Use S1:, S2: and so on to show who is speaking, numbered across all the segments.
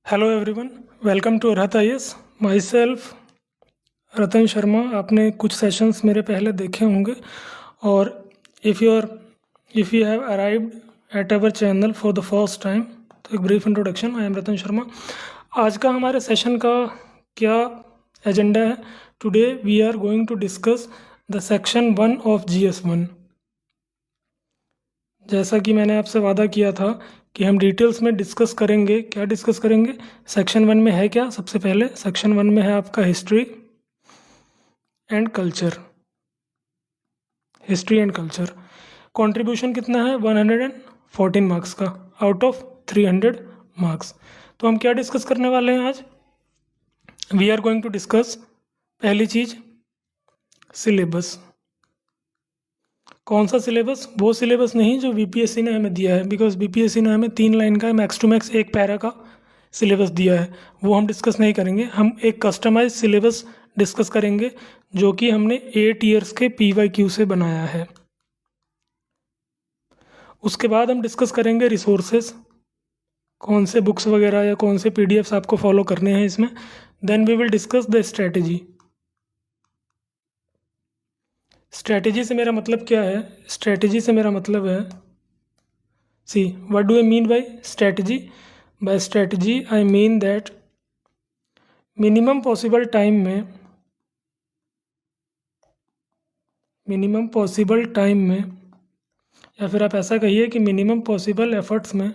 S1: Hello everyone, welcome to Arhat IAS. Myself Ratan Sharma. आपने कुछ sessions मेरे पहले देखे होंगे और if you have arrived at our channel for the first time, तो एक brief introduction. I am Ratan Sharma. आज का हमारे सेशन का क्या एजेंडा है? Today we are going to discuss the section 1 of GS1। जैसा कि मैंने आपसे वादा किया था कि हम डिटेल्स में डिस्कस करेंगे। क्या डिस्कस करेंगे? सेक्शन 1 में है क्या? सबसे पहले सेक्शन 1 में है आपका history and culture. History and culture contribution कितना है? 114 मार्क्स का आउट ऑफ 300 मार्क्स। तो हम क्या डिस्कस करने वाले हैं आज? We are going to discuss पहली चीज़ सिलेबस। कौन सा सिलेबस? वो सिलेबस नहीं जो बीपीएससी ने हमें दिया है, बिकॉज बीपीएससी ने हमें 3 लाइन का मैक्स टू मैक्स एक पैरा का सिलेबस दिया है, वो हम डिस्कस नहीं करेंगे। हम एक कस्टमाइज सिलेबस डिस्कस करेंगे जो कि हमने 8 ईयर्स के PYQ से बनाया है। उसके बाद हम डिस्कस करेंगे रिसोर्सेज, कौन से बुक्स वगैरह या कौन से PDFs आपको फॉलो करने हैं इसमें। Then we will discuss the strategy. Strategy से मेरा मतलब क्या है? स्ट्रैटेजी से मेरा मतलब है, see what do I mean by strategy? By strategy I mean that minimum possible time में या फिर आप ऐसा कहिए कि मिनिमम पॉसिबल एफर्ट्स में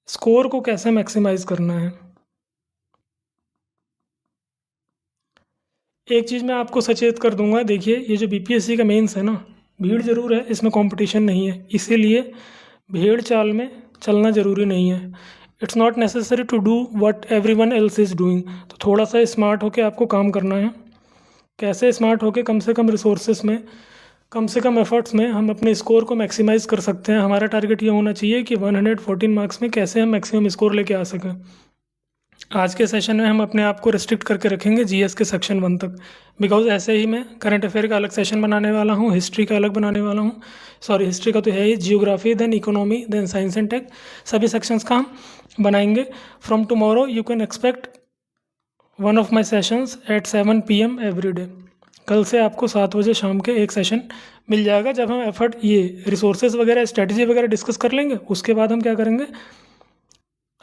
S1: स्कोर को कैसे मैक्सिमाइज करना है। एक चीज़ मैं आपको सचेत कर दूंगा, देखिए ये जो बीपीएससी का मेंस है ना, भीड़ ज़रूर है, इसमें कंपटीशन नहीं है, इसीलिए भेड़ चाल में चलना ज़रूरी नहीं है। It's not necessary to do what everyone else is doing. तो थोड़ा सा स्मार्ट होकर आपको काम करना है। कैसे स्मार्ट होकर? कम से कम रिसोर्सेस में, कम से कम एफर्ट्स में हम अपने स्कोर को मैक्सिमाइज कर सकते हैं। हमारा टारगेट ये होना चाहिए कि 114 मार्क्स में कैसे हम मैक्सिमम स्कोर लेके आ सकें। आज के सेशन में हम अपने आप को रिस्ट्रिक्ट करके रखेंगे जीएस के सेक्शन 1 तक, बिकॉज ऐसे ही मैं करंट अफेयर का अलग सेशन बनाने वाला हूँ, हिस्ट्री का अलग बनाने वाला हूँ। सॉरी, हिस्ट्री का तो है ही, geography, then economy, then science and tech, सभी सेक्शंस का हम बनाएंगे। From tomorrow you can expect one of my sessions at 7 PM every day. कल से आपको 7 बजे शाम के एक सेशन मिल जाएगा, जब हम एफर्ट ये रिसोर्सेज वगैरह स्ट्रेटजी वगैरह डिस्कस कर लेंगे। उसके बाद हम क्या करेंगे?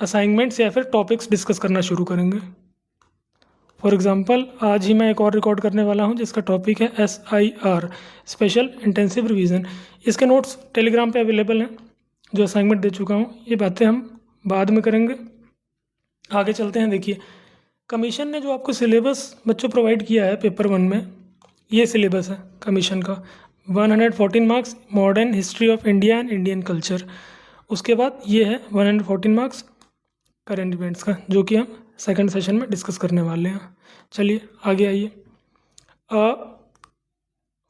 S1: असाइनमेंट्स या फिर टॉपिक्स डिस्कस करना शुरू करेंगे। फॉर एग्जांपल आज ही मैं एक और रिकॉर्ड करने वाला हूं जिसका टॉपिक है SIR, स्पेशल इंटेंसिव रिवीजन। इसके नोट्स टेलीग्राम पे अवेलेबल हैं, जो असाइनमेंट दे चुका हूं। ये बातें हम बाद में करेंगे। आगे चलते हैं। देखिए, कमीशन ने जो आपको सिलेबस बच्चों प्रोवाइड किया है पेपर 1 में, ये सिलेबस है कमीशन का। 114 marks modern history of India and Indian culture. उसके बाद ये है 114 मार्क्स करंट इवेंट्स का, जो कि हम सेकंड सेशन में डिस्कस करने वाले हैं। चलिए आगे आइए।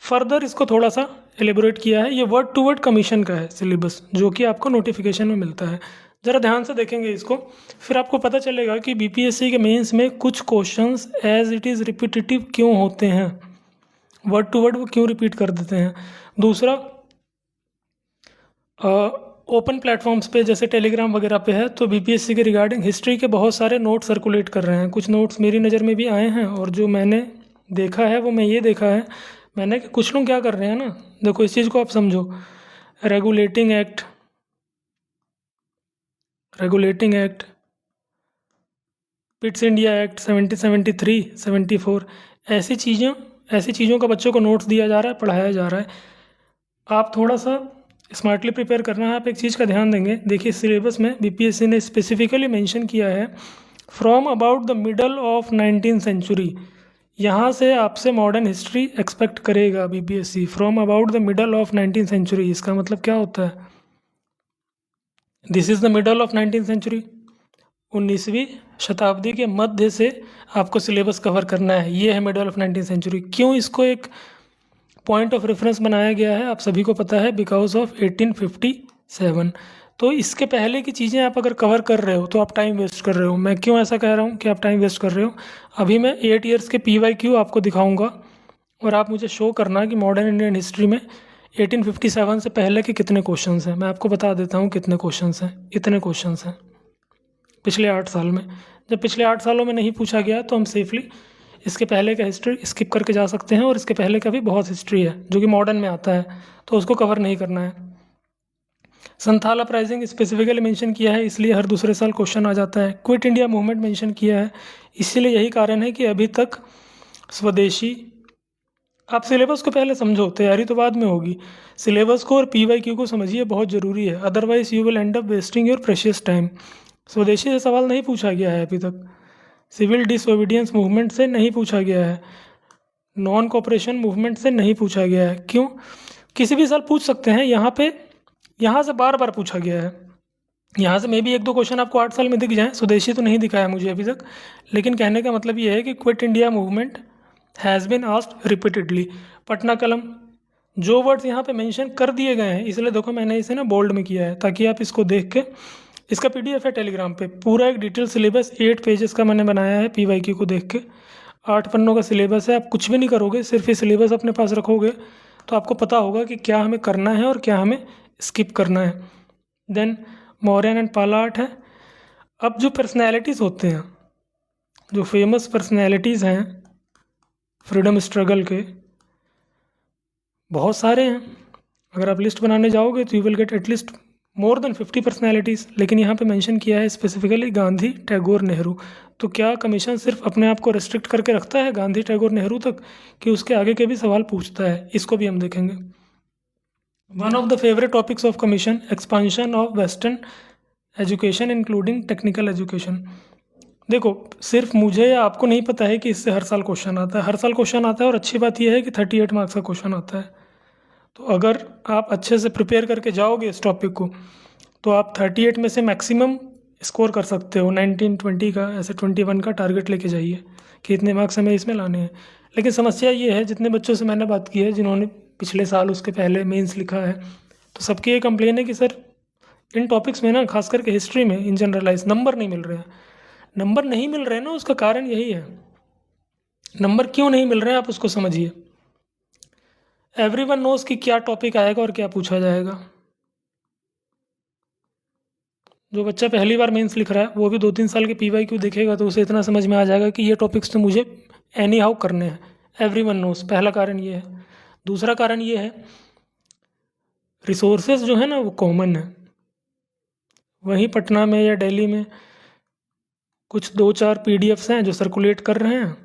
S1: फर्दर इसको थोड़ा सा एलेबोरेट किया है। ये वर्ड टू वर्ड कमीशन का है सिलेबस, जो कि आपको नोटिफिकेशन में मिलता है। ज़रा ध्यान से देखेंगे इसको, फिर आपको पता चलेगा कि बीपीएससी के मेंस में कुछ questions as it is repetitive क्यों होते हैं, वर्ड टू वर्ड वो क्यों रिपीट कर देते हैं। दूसरा, ओपन प्लेटफॉर्म्स पे जैसे टेलीग्राम वगैरह पे है, तो बीपीएससी के रिगार्डिंग हिस्ट्री के बहुत सारे नोट्स सर्कुलेट कर रहे हैं। कुछ नोट्स मेरी नज़र में भी आए हैं, और जो मैंने देखा है वो मैं ये देखा है मैंने कि कुछ लोग क्या कर रहे हैं ना, देखो इस चीज़ को आप समझो। Regulating act, Pitt's India act 70, 73, 74, ऐसी चीज़ों का बच्चों को नोट्स दिया जा रहा है, पढ़ाया जा रहा है। आप थोड़ा सा स्मार्टली प्रिपेयर करना है। आप एक चीज़ का ध्यान देंगे, देखिए सिलेबस में बीपीएससी ने स्पेसिफिकली मेंशन किया है from about the middle of 19th century. यहाँ से आपसे मॉडर्न हिस्ट्री एक्सपेक्ट करेगा BPSC, from about the middle of 19th century. इसका मतलब क्या होता है? This is the middle of 19th century. 19वीं शताब्दी के मध्य से आपको सिलेबस कवर करना है, ये है मिडल ऑफ 19th सेंचुरी। क्यों इसको एक पॉइंट ऑफ रेफरेंस बनाया गया है आप सभी को पता है, बिकॉज ऑफ 1857। तो इसके पहले की चीज़ें आप अगर कवर कर रहे हो तो आप टाइम वेस्ट कर रहे हो। मैं क्यों ऐसा कह रहा हूँ कि आप टाइम वेस्ट कर रहे हो? अभी मैं 8 ईयर्स के PYQ आपको दिखाऊंगा, और आप मुझे शो करना कि मॉडर्न इंडियन हिस्ट्री में 1857 से पहले के कितने क्वेश्चंस हैं, मैं आपको बता देता हूँ कितने क्वेश्चंस हैं। इतने क्वेश्चंस हैं पिछले 8 साल में। जब पिछले 8 सालों में नहीं पूछा गया तो हम सेफली इसके पहले का हिस्ट्री स्किप करके जा सकते हैं, और इसके पहले का भी बहुत हिस्ट्री है जो कि मॉडर्न में आता है, तो उसको कवर नहीं करना है। संथाल अपराइजिंग स्पेसिफिकली मेंशन किया है, इसलिए हर दूसरे साल क्वेश्चन आ जाता है। क्विट इंडिया मूवमेंट मेंशन किया है, इसीलिए यही कारण है कि अभी तक स्वदेशी। आप सिलेबस को पहले समझो, तैयारी तो बाद में होगी। सिलेबस को और PYQ को समझिए, बहुत ज़रूरी है, otherwise you will and up wasting your precious time. स्वदेशी से सवाल नहीं पूछा गया है अभी तक, सिविल डिसओबीडियंस मूवमेंट से नहीं पूछा गया है, नॉन कोऑपरेशन मूवमेंट से नहीं पूछा गया है। क्यों? किसी भी साल पूछ सकते हैं, यहाँ से बार बार पूछा गया है। यहाँ से मे भी 1-2 क्वेश्चन आपको 8 साल में दिख जाएँ, स्वदेशी तो नहीं दिखा है मुझे अभी तक, लेकिन कहने का मतलब ये है कि quit India movement has been asked repeatedly. Patna कलम, जो वर्ड्स यहाँ पे मेंशन कर दिए गए हैं, इसलिए देखो मैंने इसे ना बोल्ड में किया है ताकि आप इसको देख के, इसका PDF है टेलीग्राम पे, पूरा एक डिटेल सिलेबस 8 पेजेस का मैंने बनाया है PYQ को देख के। 8 पन्नों का सिलेबस है, आप कुछ भी नहीं करोगे, सिर्फ ये सिलेबस अपने पास रखोगे तो आपको पता होगा कि क्या हमें करना है और क्या हमें स्किप करना है। देन मौर्यन एंड पाला आर्ट है। अब जो पर्सनैलिटीज़ होते हैं, जो फेमस पर्सनैलिटीज़ हैं फ्रीडम स्ट्रगल के, बहुत सारे हैं। अगर आप लिस्ट बनाने जाओगे तो you will get at least more than 50 personalities, लेकिन यहाँ पे मेंशन किया है स्पेसिफिकली गांधी, टैगोर, नेहरू। तो क्या कमीशन सिर्फ अपने आप को रेस्ट्रिक्ट करके रखता है गांधी, टैगोर, नेहरू तक, कि उसके आगे के भी सवाल पूछता है? इसको भी हम देखेंगे। One of the favourite topics of commission, expansion of western education including technical education. देखो, सिर्फ मुझे या आपको नहीं पता है कि इससे हर साल क्वेश्चन आता है, हर साल क्वेश्चन आता है, और अच्छी बात यह है कि 38 मार्क्स का क्वेश्चन आता है। तो अगर आप अच्छे से प्रिपेयर करके जाओगे इस टॉपिक को, तो आप 38 में से मैक्सिमम स्कोर कर सकते हो। 19-20 का, ऐसे 21 का टारगेट लेके जाइए कि इतने मार्क्स हमें इसमें लाने हैं। लेकिन समस्या ये है, जितने बच्चों से मैंने बात की है जिन्होंने पिछले साल उसके पहले मेंस लिखा है, तो सबकी ये कंप्लेन है कि सर इन टॉपिक्स में ना, खास करके हिस्ट्री में इन जनरलाइज नंबर नहीं मिल रहे हैं। नंबर नहीं मिल रहे हैं ना, उसका कारण यही है। नंबर क्यों नहीं मिल रहे हैं आप उसको समझिए। एवरीवन नोज कि क्या टॉपिक आएगा और क्या पूछा जाएगा। जो बच्चा पहली बार मेंस लिख रहा है वो भी 2-3 साल के PYQ देखेगा तो उसे इतना समझ में आ जाएगा कि ये टॉपिक्स तो मुझे एनी हाउ करने हैं। एवरीवन नोज, पहला कारण ये है। दूसरा कारण ये है, रिसोर्सेज जो है ना वो कॉमन है। वहीं पटना में या दिल्ली में कुछ 2-4 PDFs हैं जो सर्कुलेट कर रहे हैं,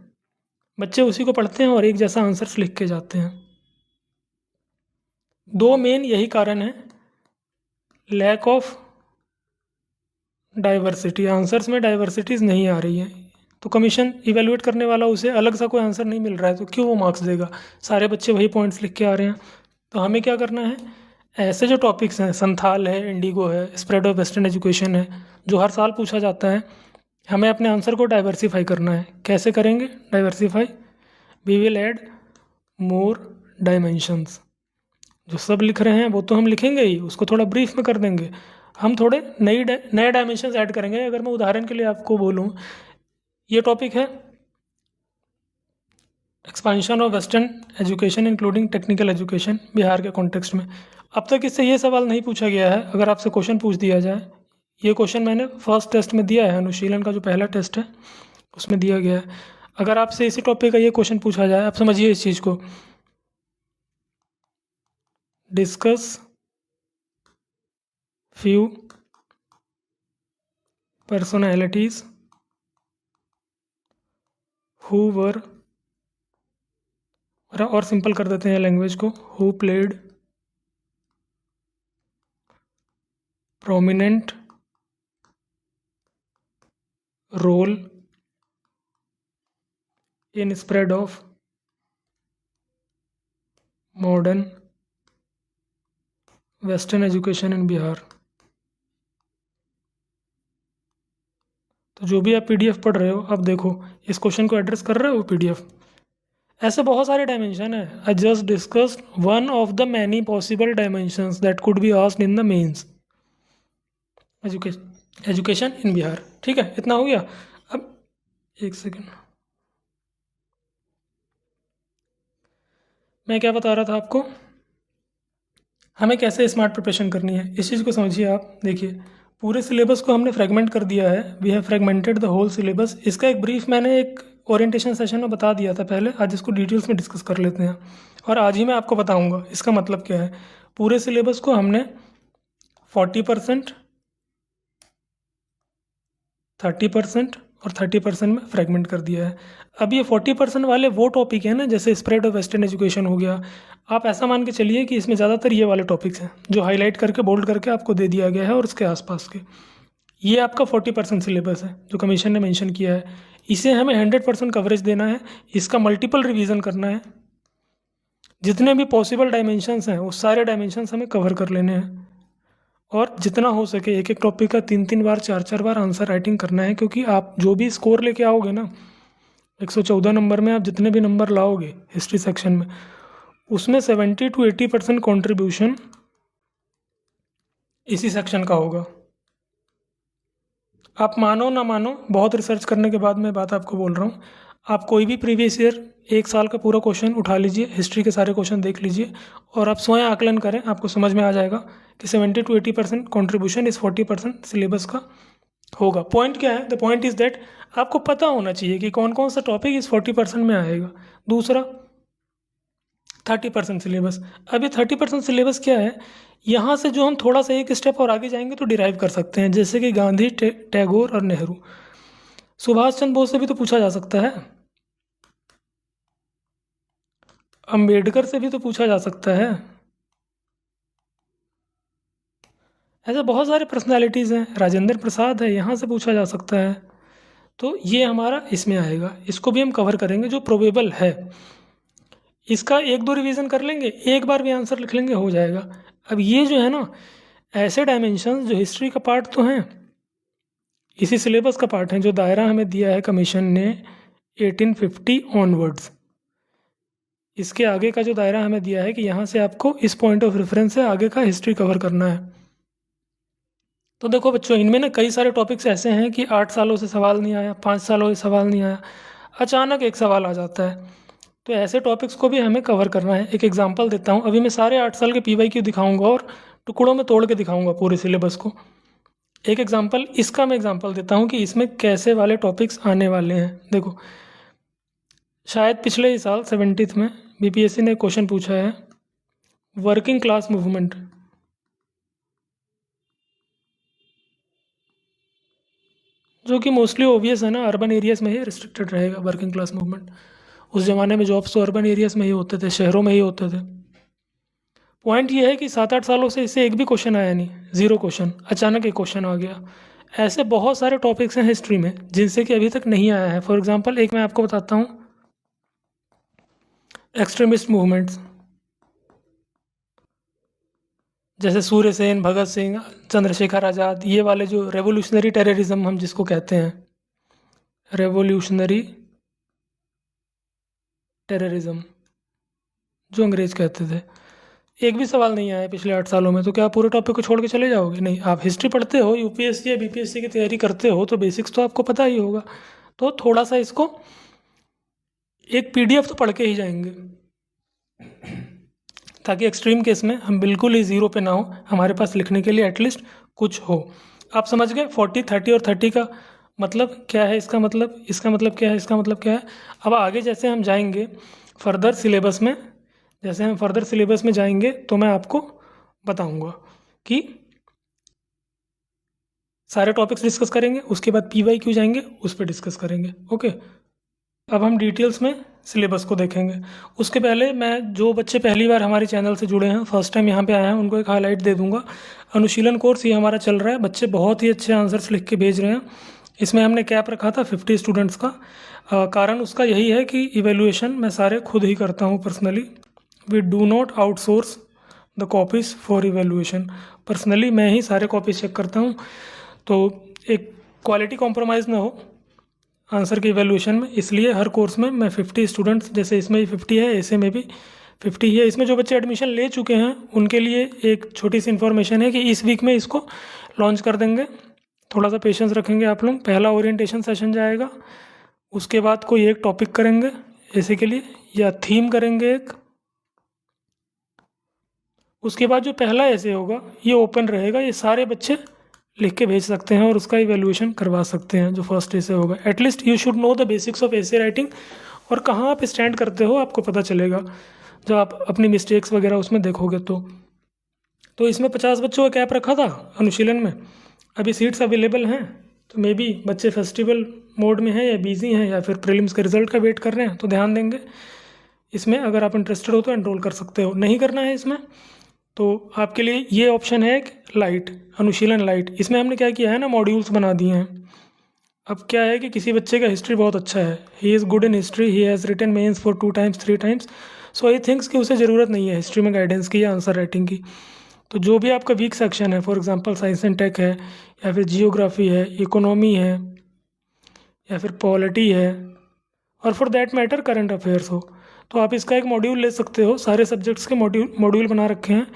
S1: बच्चे उसी को पढ़ते हैं और एक जैसा आंसर्स लिख के जाते हैं। 2 मेन यही कारण है, लैक ऑफ डाइवर्सिटी, आंसर्स में डाइवर्सिटीज़ नहीं आ रही है, तो कमीशन इवेलुएट करने वाला उसे अलग सा कोई आंसर नहीं मिल रहा है तो क्यों वो मार्क्स देगा? सारे बच्चे वही पॉइंट्स लिख के आ रहे हैं। तो हमें क्या करना है, ऐसे जो टॉपिक्स हैं, संथाल है, इंडिगो है, स्प्रेड ऑफ वेस्टर्न एजुकेशन है, जो हर साल पूछा जाता है, हमें अपने आंसर को डाइवर्सीफाई करना है। कैसे करेंगे diversify? We will add more dimensions. जो सब लिख रहे हैं वो तो हम लिखेंगे ही, उसको थोड़ा ब्रीफ में कर देंगे, हम थोड़े नए डायमेंशंस ऐड करेंगे। अगर मैं उदाहरण के लिए आपको बोलूँ, ये टॉपिक है expansion of western education including technical education Bihar के कॉन्टेक्स्ट में। अब तक इससे ये सवाल नहीं पूछा गया है। अगर आपसे क्वेश्चन पूछ दिया जाए, ये क्वेश्चन मैंने फर्स्ट टेस्ट में दिया है, अनुशीलन का जो पहला टेस्ट है उसमें दिया गया है। अगर आपसे इसी टॉपिक का ये क्वेश्चन पूछा जाए, आप समझिए इस चीज़ को, discuss few personalities who were, और सिंपल कर देते हैं लैंग्वेज को, who played prominent role in spread of modern western education in Bihar. तो जो भी आप PDF पढ़ रहे हो, अब देखो इस क्वेश्चन को एड्रेस कर रहे हो PDF। ऐसे बहुत सारे डायमेंशन है। I just discussed one of the many possible dimensions that could be asked in the mains education in Bihar. ठीक है, इतना हो गया। अब एक सेकेंड, मैं क्या बता रहा था आपको, हमें कैसे स्मार्ट प्रिपरेशन करनी है इस चीज़ को समझिए आप। देखिए पूरे सिलेबस को हमने फ्रेगमेंट कर दिया है, we have fragmented the whole syllabus. इसका एक ब्रीफ मैंने एक ओरिएंटेशन सेशन में बता दिया था पहले, आज इसको डिटेल्स में डिस्कस कर लेते हैं और आज ही मैं आपको बताऊंगा इसका मतलब क्या है। पूरे सिलेबस को हमने 40%, 30% और 30% में फ्रेगमेंट कर दिया है। अब ये 40% वाले वो टॉपिक हैं ना, जैसे स्प्रेड ऑफ वेस्टर्न एजुकेशन हो गया, आप ऐसा मान के चलिए कि इसमें ज़्यादातर ये वाले टॉपिक्स हैं जो हाईलाइट करके बोल्ड करके आपको दे दिया गया है और उसके आसपास के। ये आपका 40% सिलेबस है जो कमीशन ने मेंशन किया है। इसे हमें 100% कवरेज देना है, इसका मल्टीपल रिवीजन करना है, जितने भी पॉसिबल डायमेंशंस हैं उस सारे डायमेंशंस हमें कवर कर लेने हैं और जितना हो सके एक एक टॉपिक का 3-3 बार 4-4 बार आंसर राइटिंग करना है, क्योंकि आप जो भी स्कोर लेके आओगे ना 114 नंबर में, आप जितने भी नंबर लाओगे हिस्ट्री सेक्शन में, उसमें 70 to 80% कॉन्ट्रीब्यूशन इसी सेक्शन का होगा। आप मानो ना मानो, बहुत रिसर्च करने के बाद मैं बात आपको बोल रहा हूँ, आप कोई भी प्रीवियस ईयर 1 साल का पूरा क्वेश्चन उठा लीजिए, हिस्ट्री के सारे क्वेश्चन देख लीजिए और आप स्वयं आकलन करें, आपको समझ में आ जाएगा कि 70 to 80% कॉन्ट्रीब्यूशन इस 40% सिलेबस का होगा। पॉइंट क्या है? द पॉइंट इज़ दैट आपको पता होना चाहिए कि कौन कौन सा टॉपिक इस 40% में आएगा। दूसरा 30% सिलेबस। अब ये 30% सिलेबस क्या है, यहाँ से जो हम थोड़ा सा एक स्टेप और आगे जाएंगे तो डिराइव कर सकते हैं, जैसे कि गांधी, टैगोर और नेहरू। सुभाष चंद्र बोस से भी तो पूछा जा सकता है, अंबेडकर से भी तो पूछा जा सकता है, ऐसे बहुत सारे पर्सनालिटीज़ हैं, राजेंद्र प्रसाद है, यहाँ से पूछा जा सकता है। तो ये हमारा इसमें आएगा, इसको भी हम कवर करेंगे जो प्रोबेबल है। इसका 1-2 रिवीजन कर लेंगे, एक बार भी आंसर लिख लेंगे, हो जाएगा। अब ये जो है ना, ऐसे डायमेंशंस जो हिस्ट्री का पार्ट तो हैं, इसी सिलेबस का पार्ट है, जो दायरा हमें दिया है कमीशन ने 1850 ऑनवर्ड्स, इसके आगे का जो दायरा हमें दिया है कि यहाँ से आपको इस पॉइंट ऑफ रेफरेंस से आगे का हिस्ट्री कवर करना है। तो देखो बच्चों, इनमें ना कई सारे टॉपिक्स ऐसे हैं कि 8 सालों से सवाल नहीं आया, 5 सालों से सवाल नहीं आया, अचानक एक सवाल आ जाता है। तो ऐसे टॉपिक्स को भी हमें कवर करना है। एक एग्जांपल देता हूँ, अभी मैं सारे 8 साल के PYQ दिखाऊंगा और टुकड़ों में तोड़ के दिखाऊंगा पूरे सिलेबस को। एक एग्जांपल इसका मैं एग्जांपल देता हूँ कि इसमें कैसे वाले टॉपिक्स आने वाले हैं। देखो, शायद पिछले ही साल 70th में BPSC ने क्वेश्चन पूछा है, वर्किंग क्लास मूवमेंट, जो कि मोस्टली ओबियस है ना, अर्बन एरियाज़ में ही रिस्ट्रिक्टेड रहेगा वर्किंग क्लास मूवमेंट। उस ज़माने में जॉब्स तो अर्बन एरियाज़ में ही होते थे, शहरों में ही होते थे। पॉइंट ये है कि 7-8 सालों से इससे एक भी क्वेश्चन आया नहीं, ज़ीरो क्वेश्चन, अचानक एक क्वेश्चन आ गया। ऐसे बहुत सारे टॉपिक्स हैं हिस्ट्री में जिनसे कि अभी तक नहीं आया है। फॉर एग्जांपल एक मैं आपको बताता हूँ, एक्सट्रीमिस्ट मूवमेंट्स, जैसे सूर्य सेन, भगत सिंह, चंद्रशेखर आज़ाद, ये वाले जो रेवोल्यूशनरी टेररिज्म हम जिसको कहते हैं, रेवोल्यूशनरी टेररिज्म जो अंग्रेज कहते थे, एक भी सवाल नहीं आया पिछले 8 सालों में। तो क्या आप पूरे टॉपिक को छोड़ के चले जाओगे? नहीं, आप हिस्ट्री पढ़ते हो, UPSC या BPSC की तैयारी करते हो, तो बेसिक्स तो आपको पता ही होगा। तो थोड़ा सा इसको एक PDF तो पढ़ के ही जाएंगे, ताकि एक्सट्रीम केस में हम बिल्कुल ही ज़ीरो पे ना हो, हमारे पास लिखने के लिए एटलीस्ट कुछ हो। आप समझ गए 40, 30 और 30 का मतलब क्या है, इसका मतलब, इसका मतलब क्या है, इसका मतलब क्या है। अब आगे जैसे हम जाएंगे फर्दर सिलेबस में, जैसे हम फर्दर सिलेबस में जाएंगे तो मैं आपको बताऊंगा कि सारे टॉपिक्स डिस्कस करेंगे, उसके बाद PYQ जाएंगे, उस पर डिस्कस करेंगे। ओके, अब हम डिटेल्स में सिलेबस को देखेंगे। उसके पहले मैं, जो बच्चे पहली बार हमारे चैनल से जुड़े हैं, फर्स्ट टाइम यहाँ पे आए हैं, उनको एक हाईलाइट दे दूंगा। अनुशीलन कोर्स ये हमारा चल रहा है, बच्चे बहुत ही अच्छे आंसर्स लिख के भेज रहे हैं। इसमें हमने कैप रखा था 50 स्टूडेंट्स का। कारण उसका यही है कि इवेल्युएशन मैं सारे खुद ही करता हूँ personally. We do not outsource the copies for evaluation. Personally मैं ही सारे कॉपीज़ चेक करता हूँ, तो एक क्वालिटी कॉम्प्रोमाइज़ ना हो आंसर के इवैल्यूएशन में, इसलिए हर कोर्स में मैं 50 स्टूडेंट्स, जैसे इसमें भी 50 है, ऐसे में भी 50 है। इसमें जो बच्चे एडमिशन ले चुके हैं उनके लिए एक छोटी सी इन्फॉर्मेशन है कि इस वीक में इसको लॉन्च कर देंगे, थोड़ा सा पेशेंस रखेंगे आप लोग। पहला ओरिएंटेशन सेशन जाएगा, उसके बाद कोई एक टॉपिक करेंगे ऐसे के लिए, या थीम करेंगे एक, उसके बाद जो पहला ऐसे होगा ये ओपन रहेगा, ये सारे बच्चे लिख के भेज सकते हैं और उसका इवैल्यूएशन करवा सकते हैं जो फर्स्ट ऐसे होगा। At least you should know the basics of ऐसे राइटिंग, और कहाँ आप स्टैंड करते हो आपको पता चलेगा जब आप अपनी मिस्टेक्स वगैरह उसमें देखोगे। तो इसमें 50 बच्चों का कैप रखा था अनुशीलन में। अभी सीट्स अवेलेबल हैं, तो मे बी बच्चे फेस्टिवल मोड में हैं या बिजी हैं या फिर प्रीलिम्स के रिजल्ट का वेट कर रहे हैं, तो ध्यान देंगे इसमें। अगर आप इंटरेस्टेड हो तो एनरोल कर सकते हो, नहीं करना है इसमें तो आपके लिए ये ऑप्शन है एक लाइट, अनुशीलन लाइट। इसमें हमने क्या किया है ना, मॉड्यूल्स बना दिए हैं। अब क्या है कि किसी बच्चे का हिस्ट्री बहुत अच्छा है, he is good in history, he has written mains for 2 times 3 times, so I thinks कि उसे ज़रूरत नहीं है हिस्ट्री में गाइडेंस की या आंसर राइटिंग की। तो जो भी आपका वीक सेक्शन है, for example science and tech है या फिर जियोग्राफी है, इकोनॉमी है या फिर पॉलिटी है, और for that matter current affairs हो, तो आप इसका एक मॉड्यूल ले सकते हो। सारे सब्जेक्ट्स के मॉड्यूल बना रखे हैं।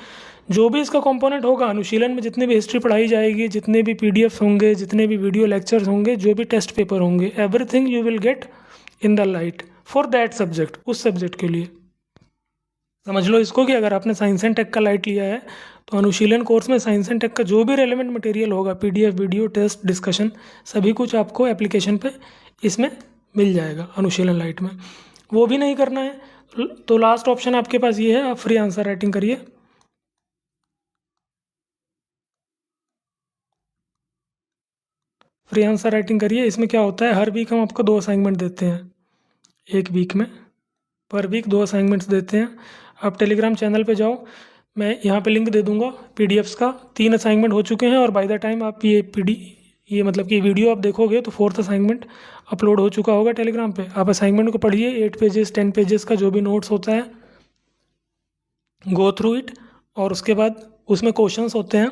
S1: जो भी इसका कंपोनेंट होगा अनुशीलन में, जितनी भी हिस्ट्री पढ़ाई जाएगी, जितने भी पीडीएफ होंगे, जितने भी वीडियो लेक्चर्स होंगे, जो भी टेस्ट पेपर होंगे, everything you will get in the light for that subject, उस सब्जेक्ट के लिए। समझ लो इसको कि अगर आपने साइंस एंड टेक का लाइट लिया है तो अनुशीलन कोर्स में साइंस एंड टेक का जो भी रेलेवेंट मटेरियल होगा, पीडीएफ, वीडियो, टेस्ट, डिस्कशन, सभी कुछ आपको एप्लीकेशन पे इसमें मिल जाएगा अनुशीलन लाइट में। वो भी नहीं करना है तो लास्ट ऑप्शन आपके पास ये है, आप फ्री आंसर राइटिंग करिए। फ्री आंसर राइटिंग करिए। इसमें क्या होता है, हर वीक हम आपको 2 असाइनमेंट देते हैं, एक वीक में पर वीक 2 असाइनमेंट्स देते हैं। आप टेलीग्राम चैनल पे जाओ, मैं यहाँ पे लिंक दे दूँगा पीडीएफ्स का। 3 असाइनमेंट हो चुके हैं और बाय द टाइम आप ये मतलब कि वीडियो आप देखोगे तो 4th असाइनमेंट अपलोड हो चुका होगा टेलीग्राम पे। आप असाइनमेंट को पढ़िए, 8 पेजेस 10 पेजेस का जो भी नोट्स होता है, गो थ्रू इट। और उसके बाद उसमें क्वेश्चंस होते हैं,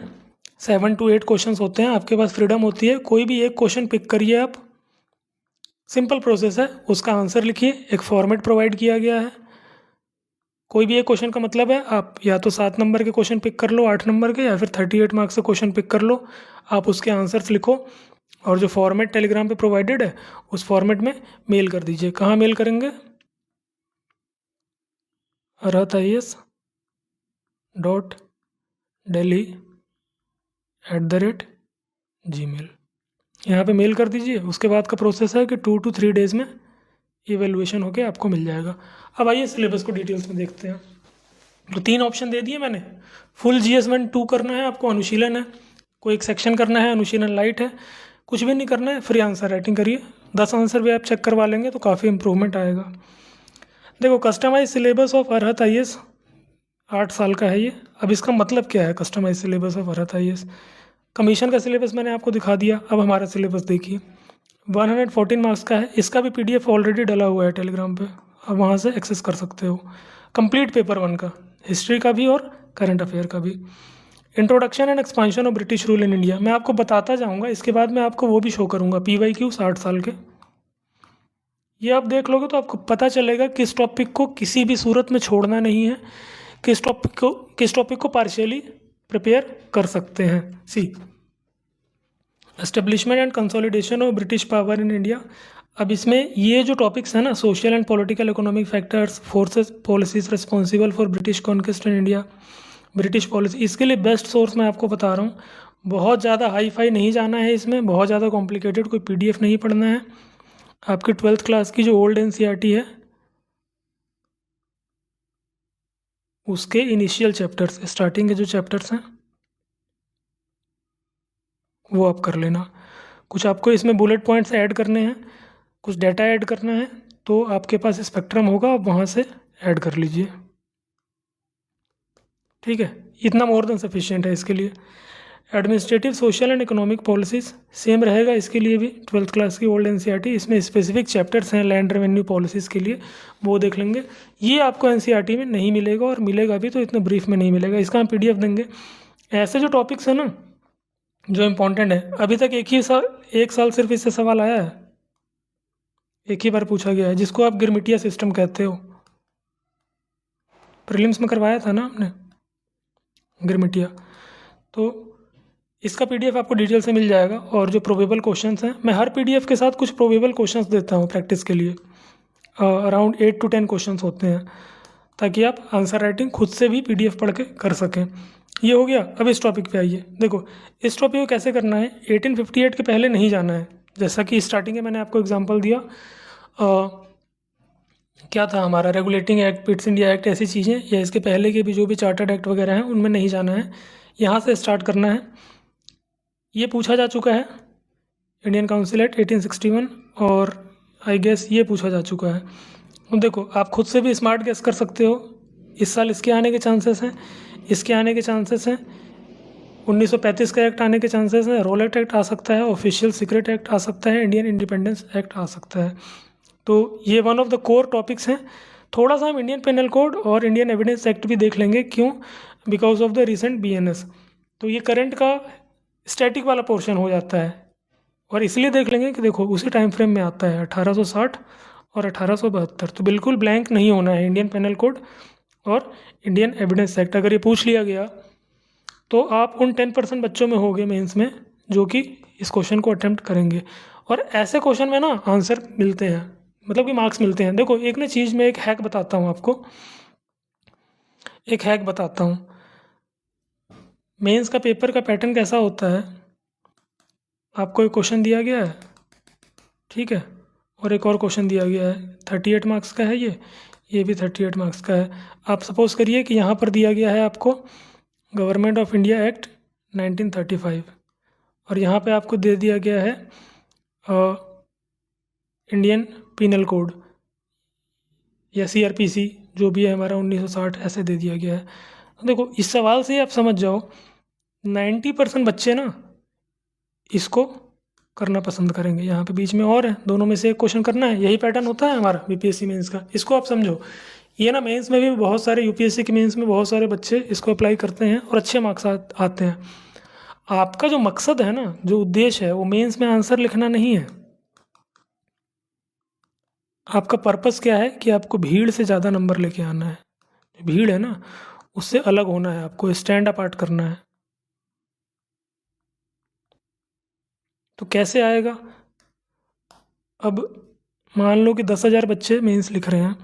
S1: 7 to 8 क्वेश्चंस होते हैं। आपके पास फ्रीडम होती है, कोई भी एक क्वेश्चन पिक करिए आप, सिंपल प्रोसेस है। उसका आंसर लिखिए, एक फॉर्मेट प्रोवाइड किया गया है। कोई भी एक क्वेश्चन का मतलब है, आप या तो 7 नंबर के क्वेश्चन पिक कर लो, 8 नंबर के, या फिर 38 मार्क्स से क्वेश्चन पिक कर लो। आप उसके आंसर्स लिखो और जो फॉर्मेट टेलीग्राम पे प्रोवाइडेड है उस फॉर्मेट में मेल कर दीजिए। कहाँ मेल करेंगे, arathis.delhi@gmail, यहाँ पे मेल कर दीजिए। उसके बाद का प्रोसेस है कि 2 to 3 डेज़ में इवेलुएशन होके आपको मिल जाएगा। अब आइए सिलेबस को डिटेल्स में देखते हैं। तो 3 ऑप्शन दे दिए मैंने। फुल GS 1-2 करना है आपको, अनुशीलन है, कोई एक सेक्शन करना है, अनुशीलन लाइट है, कुछ भी नहीं करना है, फ्री आंसर राइटिंग करिए। 10 आंसर भी आप चेक करवा लेंगे तो काफ़ी इंप्रूवमेंट आएगा। देखो, customise syllabus of Arhat IAS 8 साल का है ये। अब इसका मतलब क्या है customise syllabus of Arhat IAS? Commission का सिलेबस मैंने आपको दिखा दिया। अब हमारा सिलेबस देखिए, 114 मार्क्स का है। इसका भी PDF ऑलरेडी डला हुआ है टेलीग्राम पे, आप वहाँ से एक्सेस कर सकते हो। कंप्लीट पेपर 1 का, हिस्ट्री का भी और करंट अफेयर का भी। Introduction and expansion of British rule in India मैं आपको बताता जाऊँगा, इसके बाद मैं आपको वो भी शो करूँगा PYQ 60 साल के। ये आप देख लोगे तो आपको पता चलेगा किस टॉपिक को किसी भी सूरत में छोड़ना नहीं है, किस टॉपिक को पार्शियली प्रिपेयर कर सकते हैं। C, establishment and consolidation of British power in India. अब इसमें ये जो टॉपिक्स हैं ना, social and political economic factors, forces, policies responsible for British conquest in India, British policy, इसके लिए बेस्ट सोर्स मैं आपको बता रहा हूँ। बहुत ज़्यादा हाई फाई नहीं जाना है इसमें, बहुत ज़्यादा कॉम्प्लिकेटेड कोई PDF नहीं पढ़ना है। आपकी 12th क्लास की जो ओल्ड NCERT है उसके इनिशियल चैप्टर्स, स्टार्टिंग के जो चैप्टर्स हैं वो आप कर लेना। कुछ आपको इसमें बुलेट पॉइंट्स ऐड करने हैं, कुछ डाटा ऐड करना है, तो आपके पास स्पेक्ट्रम होगा, आप वहाँ से ऐड कर लीजिए। ठीक है, इतना मोर देन सफिशिएंट है इसके लिए। Administrative, social and economic policies same रहेगा इसके लिए भी, 12th क्लास की ओल्ड NCERT। इसमें स्पेसिफिक चैप्टर्स हैं लैंड रेवेन्यू पॉलिसीज़ के लिए, वो देख लेंगे। ये आपको NCERT में नहीं मिलेगा, और मिलेगा भी तो इतने ब्रीफ में नहीं मिलेगा, इसका हम PDF देंगे। ऐसे जो टॉपिक्स हैं ना जो इम्पोर्टेंट है, अभी तक एक साल सिर्फ इससे सवाल आया है, एक ही बार पूछा गया है, जिसको आप गिरमिटिया सिस्टम कहते हो। प्रीलिम्स में करवाया था ना आपने गिरमिटिया, तो इसका PDF आपको डिटेल से मिल जाएगा। और जो प्रोबेबल क्वेश्चंस हैं, मैं हर PDF के साथ कुछ प्रोबेबल क्वेश्चंस देता हूँ प्रैक्टिस के लिए। अराउंड 8 to 10 क्वेश्चंस होते हैं, ताकि आप आंसर राइटिंग खुद से भी PDF पढ़ के कर सकें। ये हो गया। अब इस टॉपिक पे आइए। देखो इस टॉपिक को कैसे करना है, 1858 के पहले नहीं जाना है। जैसा कि स्टार्टिंग में मैंने आपको एग्जांपल दिया, क्या था हमारा regulating act, Pitt's India act, ऐसी चीज़ें, या इसके पहले के भी जो भी चार्टर्ड एक्ट वगैरह हैं उनमें नहीं जाना है, यहाँ से स्टार्ट करना है। ये पूछा जा चुका है इंडियन काउंसिल एक्ट 1861, और आई गेस ये पूछा जा चुका है। अब देखो आप खुद से भी स्मार्ट गेस कर सकते हो, इस साल इसके आने के चांसेस हैं, इसके आने के चांसेस हैं, 1935 का एक्ट आने के चांसेस हैं, रोलेट एक्ट आ सकता है, ऑफिशियल सीक्रेट एक्ट आ सकता है, इंडियन इंडिपेंडेंस एक्ट आ सकता है। तो ये one of the core topics हैं। थोड़ा सा हम इंडियन पेनल कोड और इंडियन एविडेंस एक्ट भी देख लेंगे, क्यों, because of the recent BNS। तो ये करंट का स्टैटिक वाला पोर्शन हो जाता है, और इसलिए देख लेंगे कि देखो उसी टाइम फ्रेम में आता है 1860 और 1872। तो बिल्कुल ब्लैंक नहीं होना है इंडियन पेनल कोड और इंडियन एविडेंस एक्ट। अगर ये पूछ लिया गया तो आप उन 10% बच्चों में होगे मेंस में जो कि इस क्वेश्चन को अटेम्प्ट करेंगे। और ऐसे क्वेश्चन में ना आंसर मिलते हैं, मतलब कि मार्क्स मिलते हैं। देखो एक ना चीज़ में एक हैक बताता हूँ आपको, एक हैक बताता हूँ। मेंस का पेपर का पैटर्न कैसा होता है, आपको एक क्वेश्चन दिया गया है, ठीक है, और एक और क्वेश्चन दिया गया है, 38 मार्क्स का है, ये भी 38 मार्क्स का है। आप सपोज करिए कि यहाँ पर दिया गया है आपको गवर्नमेंट ऑफ इंडिया एक्ट 1935, और यहाँ पे आपको दे दिया गया है इंडियन पीनल कोड या CRPC जो भी है हमारा 1960, ऐसे दे दिया गया है। देखो इस सवाल से ही आप समझ जाओ 90% बच्चे ना इसको करना पसंद करेंगे। यहाँ पे बीच में और है, दोनों में से एक क्वेश्चन करना है, यही पैटर्न होता है हमारा BPSC मेंस का। इसको आप समझो, ये ना मेंस में भी बहुत सारे, UPSC के मेंस में बहुत सारे बच्चे इसको अप्लाई करते हैं और अच्छे मार्क्स आते हैं। आपका जो मकसद है ना, जो उद्देश्य है, वो मेंस में आंसर लिखना नहीं है। आपका पर्पस क्या है कि आपको भीड़ से ज़्यादा नंबर लेके आना है। भीड़ है ना, उससे अलग होना है, आपको स्टैंड अपार्ट करना है। तो कैसे आएगा, अब मान लो कि 10,000 बच्चे मेंस लिख रहे हैं,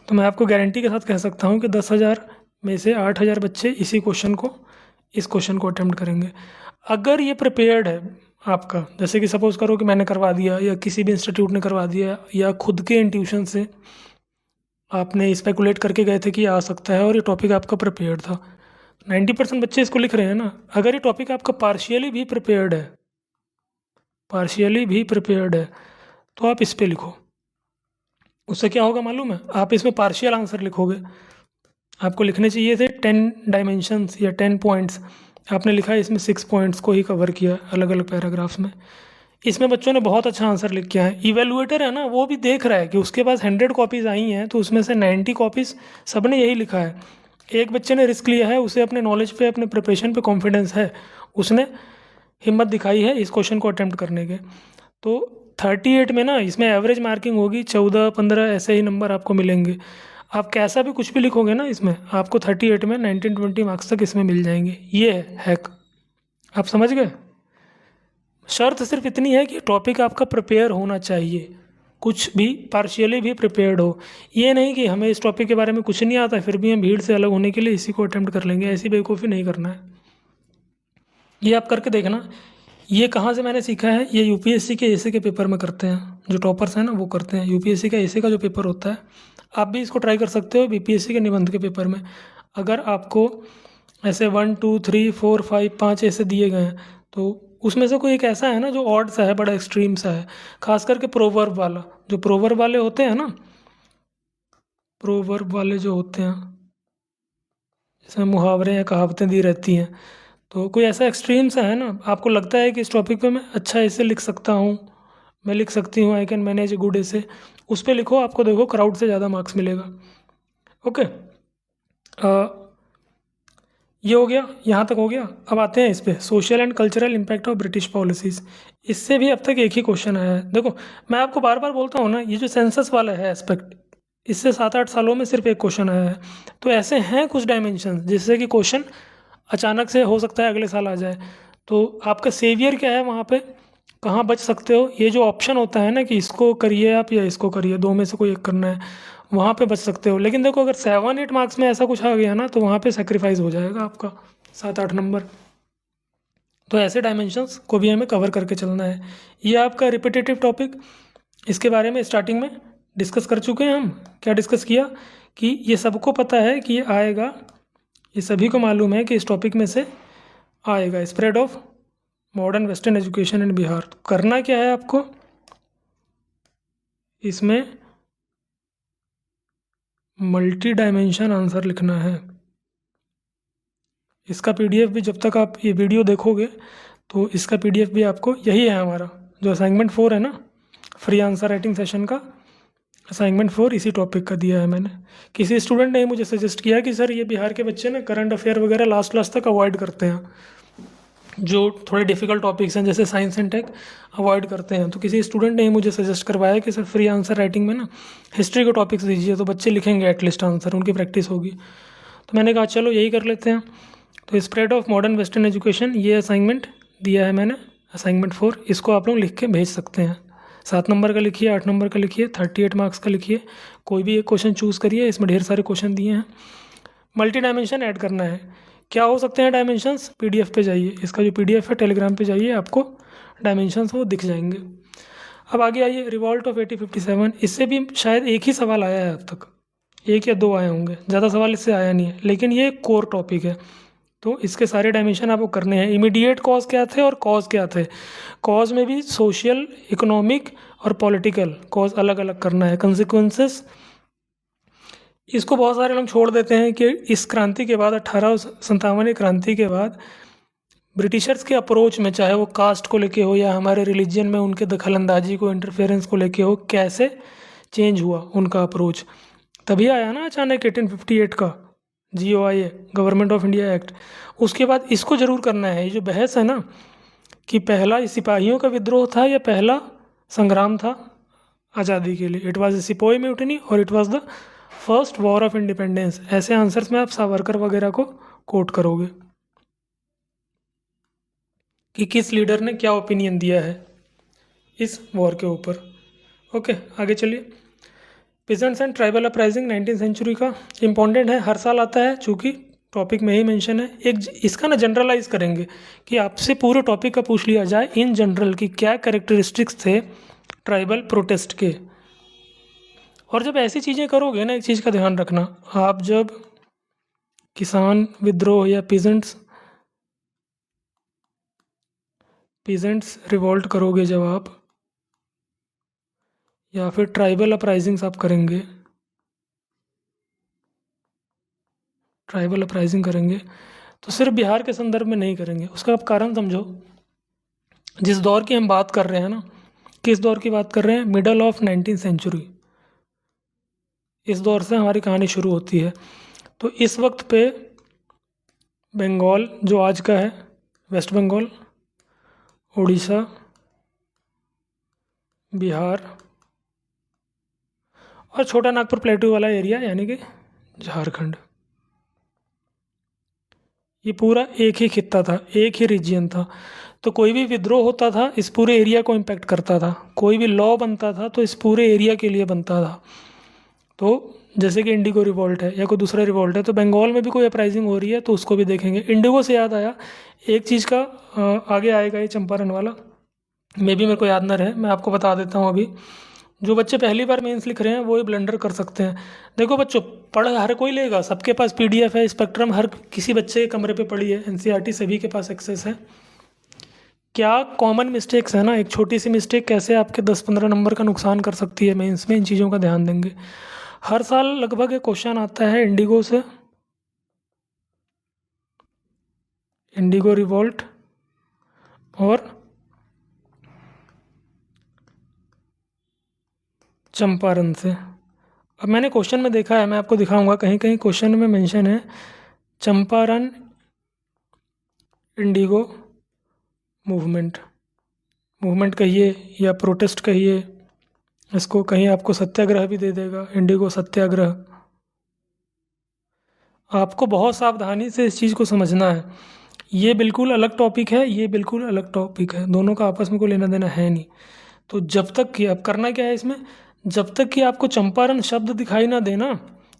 S1: तो मैं आपको गारंटी के साथ कह सकता हूँ कि 10,000 में से 8,000 बच्चे इस क्वेश्चन को अटेम्प्ट करेंगे। अगर ये प्रिपेयर्ड है आपका, जैसे कि सपोज़ करो कि मैंने करवा दिया या किसी भी इंस्टीट्यूट ने करवा दिया या खुद के इंट्यूशन से आपने स्पेकुलेट करके गए थे कि आ सकता है और ये टॉपिक आपका प्रिपेयर्ड था, 90% बच्चे इसको लिख रहे हैं ना। अगर ये टॉपिक आपका पार्शियली भी प्रिपेयर्ड है तो आप इस पे लिखो। उससे क्या होगा मालूम है, आप इसमें पार्शियल आंसर लिखोगे। आपको लिखने चाहिए थे 10 डायमेंशंस या 10 पॉइंट्स, आपने लिखा है इसमें 6 पॉइंट्स को ही कवर किया अलग अलग पैराग्राफ्स में। इसमें बच्चों ने बहुत अच्छा आंसर लिख के आए। इवेलुएटर है ना, वो भी देख रहा है कि उसके पास 100 कॉपीज़ आई हैं, तो उसमें से 90 कॉपीज़ सब ने यही लिखा है। एक बच्चे ने रिस्क लिया है, उसे अपने नॉलेज पे, अपने प्रिपरेशन पे कॉन्फिडेंस है, उसने हिम्मत दिखाई है इस क्वेश्चन को अटेम्प्ट करने के। तो 38 में ना इसमें एवरेज मार्किंग होगी 14-15, ऐसे ही नंबर आपको मिलेंगे। आप कैसा भी कुछ भी लिखोगे ना इसमें, आपको 38 में 19-20 मार्क्स तक इसमें मिल जाएंगे। ये है हैक, आप समझ गए। शर्त सिर्फ इतनी है कि टॉपिक आपका प्रिपेयर होना चाहिए, कुछ भी पार्शियली भी प्रिपेयर्ड हो। ये नहीं कि हमें इस टॉपिक के बारे में कुछ नहीं आता फिर भी हम भीड़ से अलग होने के लिए इसी को अटेम्प्ट कर लेंगे, ऐसी बेवकूफ़ी नहीं करना है। ये आप करके देखना। ये कहाँ से मैंने सीखा है, ये UPSC के ऐसे के पेपर में करते हैं, जो टॉपर्स हैं ना वो करते हैं। UPSC का ऐसे का जो पेपर होता है, आप भी इसको ट्राई कर सकते हो BPSC के निबंध के पेपर में। अगर आपको ऐसे 1 2 3 4 5 5 ऐसे दिए गए हैं, तो उसमें से कोई एक ऐसा है ना जो ऑड सा है, बड़ा एक्सट्रीम सा है, खास करके प्रोवर्ब वाला। जो प्रोवर्ब वाले होते हैं ना, प्रोवर्ब वाले जो होते हैं, जिसमें मुहावरे या कहावतें दी रहती हैं, तो कोई ऐसा एक्सट्रीम सा है ना, आपको लगता है कि इस टॉपिक पे मैं अच्छा ऐसे लिख सकता हूँ, मैं लिख सकती हूँ, I can manage a good ऐसे, उस पर लिखो। आपको देखो क्राउड से ज़्यादा मार्क्स मिलेगा। ओके, ये हो गया, यहाँ तक हो गया। अब आते हैं इस पे, social and cultural impact of British policies. इससे भी अब तक एक ही क्वेश्चन आया है। देखो मैं आपको बार बार बोलता हूँ ना, ये जो सेंसस वाला है एस्पेक्ट, इससे 7-8 सालों में सिर्फ एक क्वेश्चन आया है। तो ऐसे हैं कुछ डायमेंशन जिससे कि क्वेश्चन अचानक से हो सकता है अगले साल आ जाए। तो आपका सेवियर क्या है वहाँ पे, कहाँ बच सकते हो, ये जो ऑप्शन होता है ना कि इसको करिए आप या इसको करिए, दो में से कोई एक करना है, वहाँ पे बच सकते हो। लेकिन देखो अगर 7-8 मार्क्स में ऐसा कुछ आ गया ना तो वहाँ पे सेक्रीफाइस हो जाएगा आपका 7-8 नंबर। तो ऐसे डायमेंशंस को भी हमें कवर करके चलना है। ये आपका रिपीटेटिव टॉपिक, इसके बारे में स्टार्टिंग में डिस्कस कर चुके हैं हम। क्या डिस्कस किया कि ये सबको पता है कि ये आएगा, ये सभी को मालूम है कि इस टॉपिक में से आएगा spread of modern western education in Bihar. तो करना क्या है आपको, इसमें मल्टी डायमेंशन आंसर लिखना है। इसका पीडीएफ भी जब तक आप ये वीडियो देखोगे तो इसका पीडीएफ भी आपको, यही है हमारा जो असाइनमेंट 4 है ना, फ्री आंसर राइटिंग सेशन का असाइनमेंट 4 इसी टॉपिक का दिया है मैंने। किसी स्टूडेंट ने मुझे सजेस्ट किया कि सर ये बिहार के बच्चे ना करंट अफेयर वगैरह लास्ट क्लास तक अवॉइड करते हैं, जो थोड़े डिफिकल्ट टॉपिक्स हैं जैसे साइंस एंड टेक अवॉइड करते हैं। तो किसी स्टूडेंट ने मुझे सजेस्ट करवाया कि सर फ्री आंसर राइटिंग में ना हिस्ट्री के टॉपिक्स दीजिए तो बच्चे लिखेंगे एटलीस्ट आंसर, उनकी प्रैक्टिस होगी। तो मैंने कहा चलो यही कर लेते हैं। तो spread of modern western education ये असाइनमेंट दिया है मैंने, असाइनमेंट 4। इसको आप लोग लिख के भेज सकते हैं। 7 नंबर का लिखिए, 8 नंबर का लिखिए, 38 मार्क्स का लिखिए, कोई भी एक क्वेश्चन चूज़ करिए। इसमें ढेर सारे क्वेश्चन दिए हैं। मल्टी डायमेंशन ऐड करना है। क्या हो सकते हैं डायमेंशंस, पीडीएफ पे जाइए, इसका जो पीडीएफ है टेलीग्राम पे जाइए, आपको डायमेंशंस वो दिख जाएंगे। अब आगे आइए, रिवॉल्ट ऑफ 1857। इससे भी शायद एक ही सवाल आया है अब तक, 1 या 2 आए होंगे, ज़्यादा सवाल इससे आया नहीं है, लेकिन ये कोर टॉपिक है तो इसके सारे डायमेंशन आपको करने हैं। इमीडिएट कॉज क्या थे और कॉज क्या थे, कॉज में भी सोशल, इकोनॉमिक और पॉलिटिकल कॉज अलग अलग करना है। कंसिक्वेंसेस, इसको बहुत सारे लोग छोड़ देते हैं कि इस क्रांति के बाद 1857 क्रांति के बाद ब्रिटिशर्स के अप्रोच में, चाहे वो कास्ट को लेके हो या हमारे रिलीजन में उनके दखलंदाजी को, इंटरफेरेंस को लेके हो, कैसे चेंज हुआ उनका अप्रोच। तभी आया ना अचानक 1858 का GOIA, government of India act. उसके बाद इसको ज़रूर करना है। ये जो बहस है ना कि पहला सिपाहियों का विद्रोह था या पहला संग्राम था आज़ादी के लिए, it was a sepoy mutiny और it was the first war of independence. ऐसे आंसर्स में आप सावरकर वगैरह को कोट करोगे कि किस लीडर ने क्या ओपिनियन दिया है इस वॉर के ऊपर। ओके, आगे चलिए। Peasants and tribal uprising 19th century का इम्पॉर्टेंट है, हर साल आता है, चूँकि टॉपिक में ही मेंशन है। एक इसका ना जनरलाइज करेंगे कि आपसे पूरे टॉपिक का पूछ लिया जाए इन जनरल कि क्या कैरेक्टरिस्टिक्स थे ट्राइबल प्रोटेस्ट के। और जब ऐसी चीज़ें करोगे ना, एक चीज़ का ध्यान रखना, आप जब किसान विद्रोह या पीजेंट्स रिवोल्ट करोगे जब आप, या फिर ट्राइबल अपराइजिंग्स आप करेंगे, ट्राइबल अपराइजिंग करेंगे तो सिर्फ बिहार के संदर्भ में नहीं करेंगे। उसका आप कारण समझो। जिस दौर की हम बात कर रहे हैं ना, किस दौर की बात कर रहे हैं, मिडल ऑफ 19th सेंचुरी, इस दौर से हमारी कहानी शुरू होती है। तो इस वक्त पे बंगाल जो आज का है, वेस्ट बंगाल, उड़ीसा, बिहार और छोटा नागपुर प्लेटू वाला एरिया यानी कि झारखंड, ये पूरा एक ही खित्ता था, एक ही रीजियन था। तो कोई भी विद्रोह होता था इस पूरे एरिया को इम्पेक्ट करता था, कोई भी लॉ बनता था तो इस पूरे एरिया के लिए बनता था। तो जैसे कि इंडिगो रिवॉल्ट है या कोई दूसरा रिवॉल्ट है, तो बंगाल में भी कोई अपराइजिंग हो रही है तो उसको भी देखेंगे। इंडिगो से याद आया एक चीज़ का, आगे आएगा ये चंपारण वाला, मे भी मेरे को याद न रहे, मैं आपको बता देता हूँ अभी। जो बच्चे पहली बार मेंस लिख रहे हैं वो ही ब्लंडर कर सकते हैं। देखो बच्चों, पढ़ हर कोई लेगा, सबके पास पीडीएफ है, स्पेक्ट्रम हर किसी बच्चे के कमरे पे पड़ी है, एनसीईआरटी सभी के पास एक्सेस है। क्या कॉमन मिस्टेक्स है ना, एक छोटी सी मिस्टेक कैसे आपके 10-15 नंबर का नुकसान कर सकती है मेंस में, इन चीज़ों का ध्यान देंगे। हर साल लगभग एक क्वेश्चन आता है इंडिगो से, इंडिगो रिवॉल्ट और चंपारण से। अब मैंने क्वेश्चन में देखा है, मैं आपको दिखाऊंगा, कहीं कहीं क्वेश्चन में मेंशन है चंपारण इंडिगो मूवमेंट कहिए या प्रोटेस्ट कहिए, इसको कहीं आपको सत्याग्रह भी दे देगा, इंडिगो सत्याग्रह। आपको बहुत सावधानी से इस चीज़ को समझना है। ये बिल्कुल अलग टॉपिक है, ये बिल्कुल अलग टॉपिक है, दोनों का आपस में कोई लेना देना है नहीं। तो जब तक कि अब करना क्या है इसमें, जब तक कि आपको चंपारण शब्द दिखाई ना देना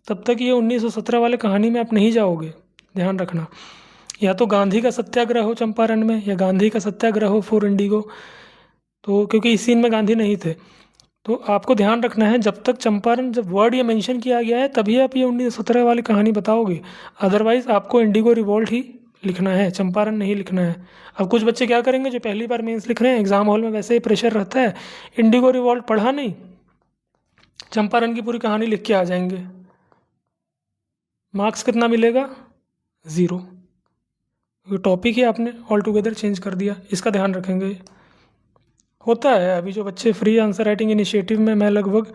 S1: तब तक ये 1917 वाले कहानी में आप नहीं जाओगे, ध्यान रखना। या तो गांधी का सत्याग्रह हो चंपारण में, या गांधी का सत्याग्रह हो फॉर इंडिगो, तो क्योंकि इस सीन में गांधी नहीं थे। तो आपको ध्यान रखना है, जब तक चंपारण जब वर्ड ये मेंशन किया गया है तभी आप ये 1917 वाली कहानी बताओगे, अदरवाइज आपको इंडिगो रिवॉल्ट ही लिखना है, चंपारण नहीं लिखना है। अब कुछ बच्चे क्या करेंगे जो पहली बार मेंस लिख रहे हैं, एग्जाम हॉल में वैसे ही प्रेशर रहता है, इंडिगो रिवॉल्ट पढ़ा नहीं, चंपारण की पूरी कहानी लिख के आ जाएंगे, मार्क्स कितना मिलेगा? 0। ये टॉपिक ही आपने ऑल टुगेदर चेंज कर दिया, इसका ध्यान रखेंगे। होता है अभी जो बच्चे फ्री आंसर राइटिंग इनिशिएटिव में, मैं लगभग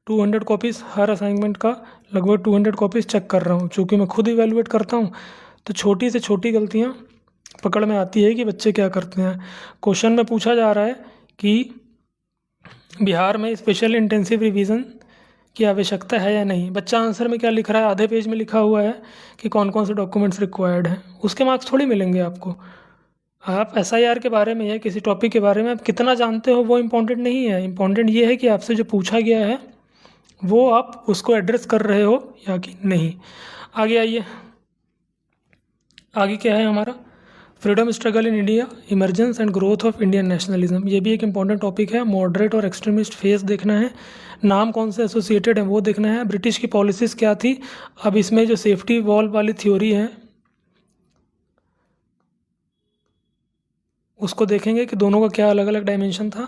S1: 200 कॉपीज़ हर असाइनमेंट का लगभग 200 कॉपीज़ चेक कर रहा हूँ, चूँकि मैं खुद इवेलुएट करता हूँ, तो छोटी से छोटी गलतियाँ पकड़ में आती है कि बच्चे क्या करते हैं। क्वेश्चन में पूछा जा रहा है कि बिहार में स्पेशल इंटेंसिव रिवीजन की आवश्यकता है या नहीं। बच्चा आंसर में क्या लिख रहा है, आधे पेज में लिखा हुआ है कि कौन कौन से डॉक्यूमेंट्स रिक्वायर्ड हैं, उसके मार्क्स थोड़ी मिलेंगे आपको। आप एसआईआर के बारे में या किसी टॉपिक के बारे में आप कितना जानते हो वो इम्पोर्टेंट नहीं है, इम्पोर्टेंट ये है कि आपसे जो पूछा गया है वो आप उसको एड्रेस कर रहे हो या कि नहीं। आगे आइए, आगे क्या है हमारा, freedom struggle in India, emergence and growth of Indian nationalism. ये भी एक इंपॉर्टेंट टॉपिक है। मॉडरेट और एक्सट्रीमिस्ट फेस देखना है, नाम कौन से एसोसिएटेड है वो देखना है, ब्रिटिश की पॉलिसीज़ क्या थी। अब इसमें जो सेफ्टी वॉल वाली थ्योरी है उसको देखेंगे कि दोनों का क्या अलग अलग डायमेंशन था,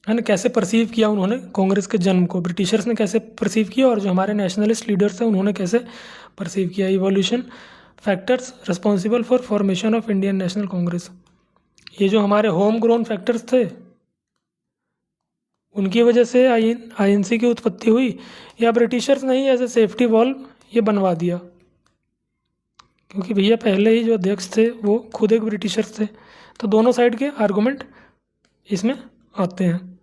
S1: है ना, कैसे परसीव किया उन्होंने कांग्रेस के जन्म को, ब्रिटिशर्स ने कैसे परसीव किया और जो हमारे नेशनलिस्ट लीडर्स हैं उन्होंने कैसे परसीव किया। Evolution factors responsible for formation of Indian national Congress, ये जो हमारे होम ग्रोन फैक्टर्स थे उनकी वजह से आईएनसी की उत्पत्ति हुई, या ब्रिटिशर्स ने ही एज ए सेफ्टी वॉल ये बनवा दिया, क्योंकि भैया पहले ही जो अध्यक्ष थे वो खुद एक ब्रिटिशर्स थे। तो दोनों साइड के आर्गूमेंट इसमें आते हैं।